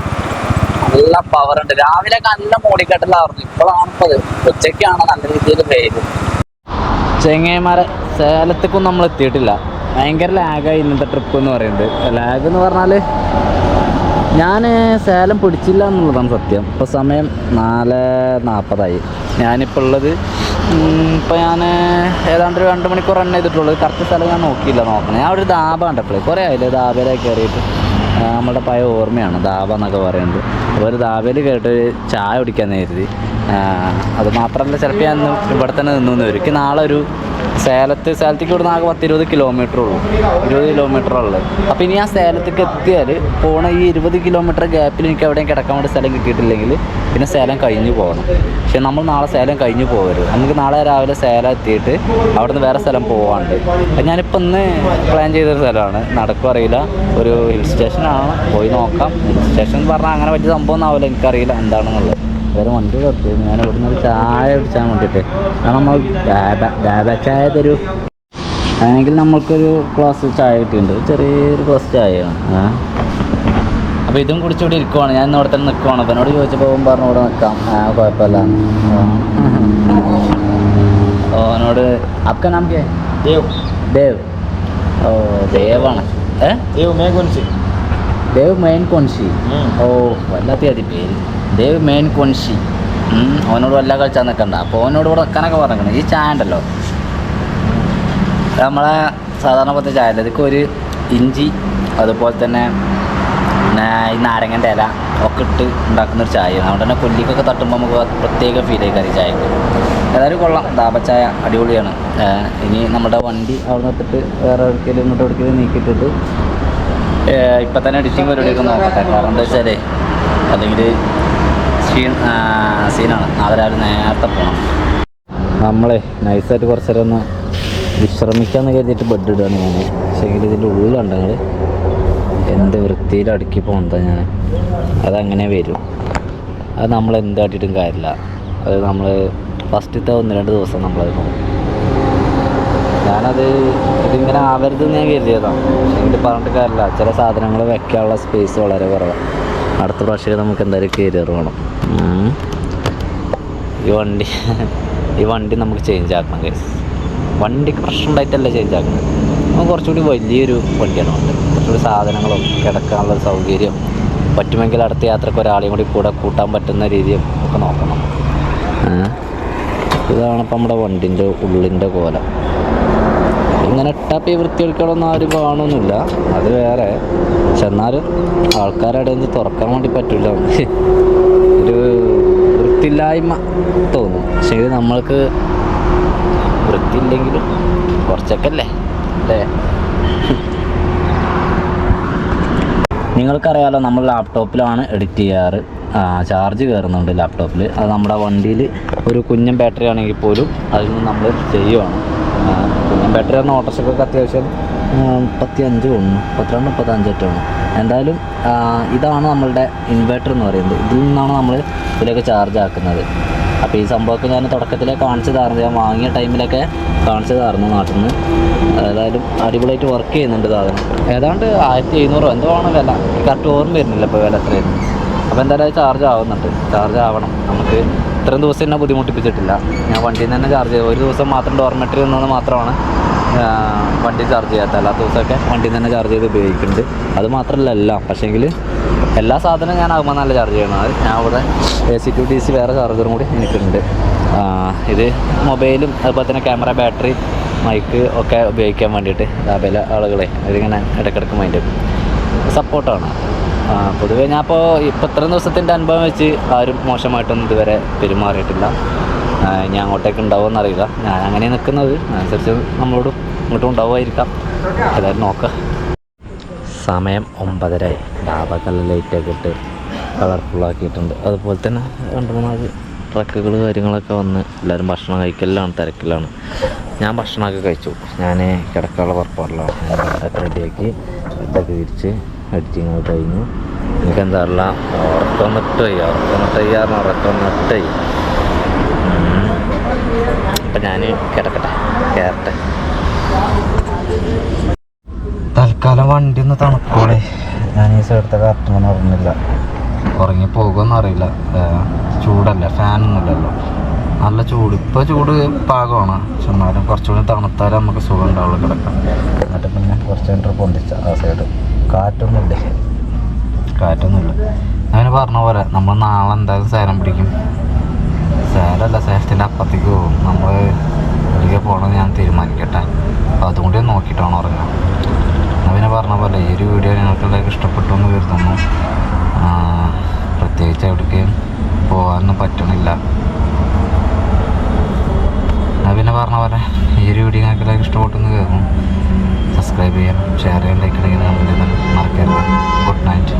നല്ല പവർ ഉണ്ട്. രാവിലെ നല്ല മൂടിക്കെട്ടലായിരുന്നു, ഇപ്പോഴാണിപ്പത് ഉച്ചയ്ക്കാണ് നല്ല രീതിയിൽ വെയിൽ. ചെങ്ങന്മാരെ, സേലത്തേക്കൊന്നും നമ്മൾ എത്തിയിട്ടില്ല. ഭയങ്കര ലാഗായി ഇന്നത്തെ ട്രിപ്പ് എന്ന് പറയുന്നത്. ലാഗ് എന്ന് പറഞ്ഞാൽ ഞാൻ സേലം പിടിച്ചില്ല എന്നുള്ളതാണ് സത്യം. ഇപ്പോൾ സമയം 4:40 ഞാനിപ്പോൾ ഉള്ളത് ഇപ്പോൾ ഞാൻ ഏതാണ്ട് ഒരു 2 മണിക്കൂർ റൺ ചെയ്തിട്ടുള്ളത്. കറക്റ്റ് സ്ഥലം ഞാൻ നോക്കണം. ഞാൻ ഒരു ധാബ കണ്ടപ്പോഴേ കുറേ ആയില്ലേ ധാബയിലേക്ക് കയറിയിട്ട്. നമ്മുടെ പഴയ ഓർമ്മയാണ് ധാബ എന്നൊക്കെ പറയുന്നത്. അപ്പോൾ ഒരു ധാബയിൽ കയറിയിട്ട് ചായ കുടിക്കാൻ കരുതി. അത് മാത്രമല്ല, ചിലപ്പോൾ ഞാൻ ഇവിടെ തന്നെ നിന്നു വരും. നാളെ ഒരു സേലത്തേക്ക് ഇവിടുന്ന് ആകെ 10-20 കിലോമീറ്റർ ഉള്ളൂ, 20 കിലോമീറ്റർ ഉള്ളത്. അപ്പോൾ ഇനി ആ സേലത്തേക്ക് എത്തിയാൽ പോണ ഈ 20 കിലോമീറ്റർ ഗ്യാപ്പിൽ എനിക്ക് എവിടെയും കിടക്കാൻ വേണ്ടി സ്ഥലം കിട്ടിയിട്ടില്ലെങ്കിൽ പിന്നെ സേലം കഴിഞ്ഞ് പോകണം. പക്ഷെ നമ്മൾ നാളെ സേലം കഴിഞ്ഞ് പോകരുത്. നമുക്ക് നാളെ രാവിലെ സേലം എത്തിയിട്ട് അവിടെ നിന്ന് വേറെ സ്ഥലം പോകാണ്ട്. ഞാനിപ്പോൾ ഇന്ന് പ്ലാൻ ചെയ്തൊരു സ്ഥലമാണ്, നടക്കും അറിയില്ല, ഒരു ഹിൽ സ്റ്റേഷനാണ്. പോയി നോക്കാം. ഹിൽ സ്റ്റേഷൻ എന്ന് പറഞ്ഞാൽ അങ്ങനെ വലിയ സംഭവം ഒന്നും ആവില്ല, എനിക്കറിയില്ല എന്താണെന്നുള്ളത്. വേറെ വണ്ടി കൊടുത്ത് ഞാൻ ഇവിടുന്ന് ഒരു ചായ കുടിച്ചാൽ വേണ്ടിയിട്ട്. കാരണം നമ്മൾ ഡാബ ചായ തരൂ അല്ലെങ്കിൽ നമ്മൾക്കൊരു ഗ്ലാസ് ചായ കിട്ടിയിട്ടുണ്ട്, ചെറിയൊരു ഗ്ലാസ് ചായയാണ്. അപ്പോൾ ഇതും കുടിച്ചുകൂടി ഇരിക്കുവാണ്. ഞാൻ ഇന്ന് ഇവിടെ തന്നെ നിൽക്കുവാണ്. അപ്പോൾ എന്നോട് ചോദിച്ചപ്പോൾ പറഞ്ഞു ഇവിടെ നിൽക്കാം, കുഴപ്പമില്ല. അവനോട് आपका नाम क्या है? देव. ഓ ദേവാണ്. ദേവ് മെയിൻ കൊൻഷി. ഓ വല്ലാത്ത അതി പേര്, ദേവ് മെയിൻ കൊൻഷി. അവനോട് വല്ല കളിച്ചാൽ നിൽക്കണ്ട. അപ്പോൾ അവനോട് ഇവിടെ നിൽക്കാനൊക്കെ പറഞ്ഞിരിക്കണം. ഈ ചായ ഉണ്ടല്ലോ, നമ്മളെ സാധാരണ പോലത്തെ ചായ അല്ല, ഇതൊക്കെ ഒരു ഇഞ്ചി അതുപോലെ തന്നെ ഈ നാരങ്ങൻ്റെ ഇല ഒക്കെ ഇട്ട് ഉണ്ടാക്കുന്നൊരു ചായയാണ്. അതുകൊണ്ട് തന്നെ കൊല്ലിക്കൊക്കെ തട്ടുമ്പോൾ നമുക്ക് പ്രത്യേക ഫീൽ ആയി കറി ചായക്ക്. ഏതായാലും കൊള്ളാം, ധാബച്ചായ അടിപൊളിയാണ്. ഇനി നമ്മുടെ വണ്ടി അവിടെ നിർത്തിട്ട് വേറെ ഒരിക്കലും ഇങ്ങോട്ട് ഒരിക്കലും നീക്കിയിട്ടിട്ട് ഇപ്പം തന്നെ എഡിറ്റിംഗ് പരിപാടിയൊക്കെ നോക്കട്ടെ. കാരണം എന്താ വെച്ചാൽ അല്ലെങ്കിൽ സീനാണ്. നാളെ രാവിലെ നേരത്തെ പോകണം. നമ്മളെ നൈസായിട്ട് കുറച്ച് നേരം ഒന്ന് വിശ്രമിക്കാമെന്ന് കരുതിയിട്ട് ബെഡ് ഇടുകയാണ് ഞാൻ. പക്ഷേ എങ്കിൽ ഇതിൻ്റെ ഉള്ളിലുണ്ട് ഞങ്ങൾ എന്ത് വൃത്തിയിൽ അടുക്കി പോകുന്നതാണ് ഞാൻ. അതങ്ങനെ വരും. അത് നമ്മൾ എന്ത് കാട്ടിയിട്ടും കാര്യമില്ല. അത് നമ്മൾ ഫസ്റ്റത്തെ 1-2 ദിവസം നമ്മളത് പോകും. ഞാനത് ഇതിങ്ങനെ ആവരുതെന്ന് ഞാൻ കരുതിയതാണ്. പക്ഷേ എങ്കിൽ പറഞ്ഞിട്ട് കാര്യമില്ല, ചില സാധനങ്ങൾ വെക്കാനുള്ള സ്പേസ് വളരെ കുറവാണ്. അടുത്ത പ്രാവശ്യം നമുക്ക് എന്തായാലും കയറി വേണം. ഈ വണ്ടി നമുക്ക് ചേഞ്ച് ആക്കണം ഗൈസ്. വണ്ടിക്ക് പ്രശ്നം ഉണ്ടായിട്ടല്ല ചേഞ്ച് ആക്കുന്നത്. നമുക്ക് കുറച്ചുകൂടി വലിയൊരു വണ്ടിയാണ് വേണ്ടത്. കുറച്ചുകൂടി സാധനങ്ങളും കിടക്കാനുള്ള സൗകര്യം, പറ്റുമെങ്കിൽ അടുത്ത യാത്രക്ക് ഒരാളെയും കൂടി കൂടെ കൂട്ടാൻ പറ്റുന്ന രീതിയും ഒക്കെ നോക്കണം. ഇതാണ് ഇപ്പം നമ്മുടെ വണ്ടിൻ്റെ ഉള്ളിൻ്റെ കോലം. ഇങ്ങനെ ഇട്ടാപ്പി വൃത്തിയെടുക്കണമെന്ന് ആരും കാണുന്നില്ല, അത് വേറെ. പക്ഷെ എന്നാലും ആൾക്കാരുടെ ഇത് തുറക്കാൻ വേണ്ടി പറ്റില്ല, ഒരു വൃത്തിയില്ലായ്മ തോന്നും. പക്ഷേ ഇത് നമ്മൾക്ക് വൃത്തിയില്ലെങ്കിലും കുറച്ചൊക്കെ അല്ലേ. നിങ്ങൾക്കറിയാലോ, നമ്മൾ ലാപ്ടോപ്പിലാണ് എഡിറ്റ് ചെയ്യാറ്. ചാർജ് കയറുന്നുണ്ട് ലാപ്ടോപ്പിൽ. അത് നമ്മുടെ വണ്ടിയിൽ ഒരു കുഞ്ഞൻ ബാറ്ററി ആണെങ്കിൽ പോലും അതിൽ നിന്ന് നമ്മൾ ചെയ്യുവാണ്. കുഞ്ഞൻ ബാറ്ററി പറഞ്ഞാൽ ഓട്ടോറിക്ഷയ്ക്കൊക്കെ അത്യാവശ്യം 35 തോന്നുന്നു, 32-35 ആണ്. എന്തായാലും ഇതാണ് നമ്മളുടെ ഇൻവേർട്ടർ എന്ന് പറയുന്നത്. ഇതിൽ നിന്നാണ് നമ്മൾ ഇതിലേക്ക് ചാർജ് ആക്കുന്നത്. അപ്പോൾ ഈ സംഭവമൊക്കെ ഞാൻ തുടക്കത്തിലേ കാണിച്ചു തരുന്നത്, ഞാൻ വാങ്ങിയ ടൈമിലൊക്കെ കാണിച്ചു തരുന്നു നാട്ടിൽ നിന്ന്. ഏതായാലും അടിപൊളിയായിട്ട് വർക്ക് ചെയ്യുന്നുണ്ട് സാധനം. ഏതാണ്ട് 1700 എന്തോ ആണ് വില, കറക്റ്റ് ഓർമ്മ വരുന്നില്ല ഇപ്പോൾ വില എത്രയായിരുന്നു. അപ്പോൾ എന്തായാലും അത് ചാർജ് ആവുന്നുണ്ട്. ചാർജ് ആവണം. നമുക്ക് ഇത്രയും ദിവസം എന്നെ ബുദ്ധിമുട്ടിപ്പിച്ചിട്ടില്ല. ഞാൻ വണ്ടിയിൽ നിന്ന് തന്നെ ചാർജ് ചെയ്തു. ഒരു ദിവസം മാത്രം ഡോർമെറ്ററി നിന്നത് മാത്രമാണ് വണ്ടി ചാർജ് ചെയ്യാത്ത. അല്ലാത്ത ദിവസമൊക്കെ വണ്ടിയിൽ നിന്ന് തന്നെ ചാർജ് ചെയ്ത് ഉപയോഗിക്കുന്നുണ്ട്. അത് മാത്രമല്ല എല്ലാം, പക്ഷേങ്കിൽ എല്ലാ സാധനവും ഞാൻ ആകുമ്പോൾ നല്ല ചാർജ് ചെയ്യണത്. ഞാൻ ഇവിടെ AC to DC വേറെ ചാർജറും കൂടി എനിക്കുണ്ട്. ഇത് മൊബൈലും അതുപോലെ തന്നെ ക്യാമറ, ബാറ്ററി, മൈക്ക് ഒക്കെ ഉപയോഗിക്കാൻ വേണ്ടിയിട്ട് ലാഭല ആളുകളെ ഇതിങ്ങനെ ഇടയ്ക്കിടയ്ക്ക് മൈൻഡ് സപ്പോർട്ടാണ്. പൊതുവേ ഞാൻ ഇപ്പോൾ ഇത്രയും ദിവസത്തിൻ്റെ അനുഭവം വെച്ച് ആരും മോശമായിട്ടൊന്നും ഇതുവരെ പെരുമാറിയിട്ടില്ല. ഞാൻ അങ്ങോട്ടേക്ക് ഉണ്ടാവുമെന്ന് അറിയില്ല. ഞാൻ അങ്ങനെ നിൽക്കുന്നത് അനുസരിച്ച് നമ്മളോടും ഇങ്ങോട്ടും ഉണ്ടാവുമായിരിക്കാം. ഏതായാലും നോക്കാം. സമയം 9:30. ഡാബക്കെല്ലാം ലൈറ്റൊക്കെ ഇട്ട് കളർഫുള്ളാക്കിയിട്ടുണ്ട്. അതുപോലെ തന്നെ 2-3 ട്രക്കുകൾ കാര്യങ്ങളൊക്കെ വന്ന് എല്ലാവരും ഭക്ഷണം കഴിക്കലാണ്, തിരക്കിലാണ്. ഞാൻ ഭക്ഷണമൊക്കെ കഴിച്ചു. ഞാൻ കിടക്കാനുള്ള പുറപ്പാടിലാണ്. ഞാൻ ബെഡൊക്കെ റെഡിയാക്കി ബെഡൊക്കെ വിരിച്ച് എഡിറ്റിങ് കഴിഞ്ഞു. എനിക്കെന്താ അറിയില്ല, ഉറക്കം നിട്ട് അപ്പം ഞാൻ കയറട്ടെ. തൽക്കാലം വണ്ടി ഒന്ന് തണുപ്പോളെ. ഞാൻ ഈ സൈഡത്തെ കറക്റ്റൊന്നും അറിഞ്ഞില്ല, ഉറങ്ങി പോകുമെന്ന് അറിയില്ല. ചൂടല്ലേ, ഫാനൊന്നുമില്ലല്ലോ, നല്ല ചൂട്. ഇപ്പോൾ ചൂട് പാകമാണ്, പക്ഷെ എന്നാലും കുറച്ചുകൂടി തണുത്താലും നമുക്ക് സുഖം ഉണ്ടാവുള്ളൂ കിടക്കാം. എന്നിട്ട് പിന്നെ കുറച്ച് കഴിഞ്ഞിട്ട് പൊന്തിച്ച ആ സൈഡ് കാറ്റൊന്നുമില്ല. ഞാൻ പറഞ്ഞ പോലെ നമ്മൾ നാളെ എന്തായാലും സേലം പിടിക്കും. സേലത്തിൻ്റെ അപ്പുറത്തേക്ക് പോകും. നമ്മൾ ഒരിക്കൽ പോകണമെന്ന് ഞാൻ തീരുമാനിക്കട്ടെ. അപ്പോൾ അതുകൊണ്ട് നോക്കിയിട്ടാണ് ഉറങ്ങുക. എന്നാൽ പിന്നെ പറഞ്ഞ പോലെ ഈ ഒരു വീഡിയോ നിങ്ങൾക്കെല്ലാവർക്കും ഇഷ്ടപ്പെട്ടു എന്ന് കരുതുന്നു. പ്രത്യേകിച്ച് എവിടേക്കും പോകാനൊന്നും പറ്റണില്ല. എന്നാൽ പിന്നെ പറഞ്ഞ പോലെ ഈ ഒരു വീഡിയോ നിങ്ങൾക്കെല്ലാവർക്കും ഇഷ്ടപ്പെട്ടെന്ന് കരുതുന്നു. സബ്സ്ക്രൈബ് ചെയ്യാൻ, ഷെയർ ചെയ്യാൻ, ലൈക്ക് അടിക്കാൻ മറക്കരുത്. Good night.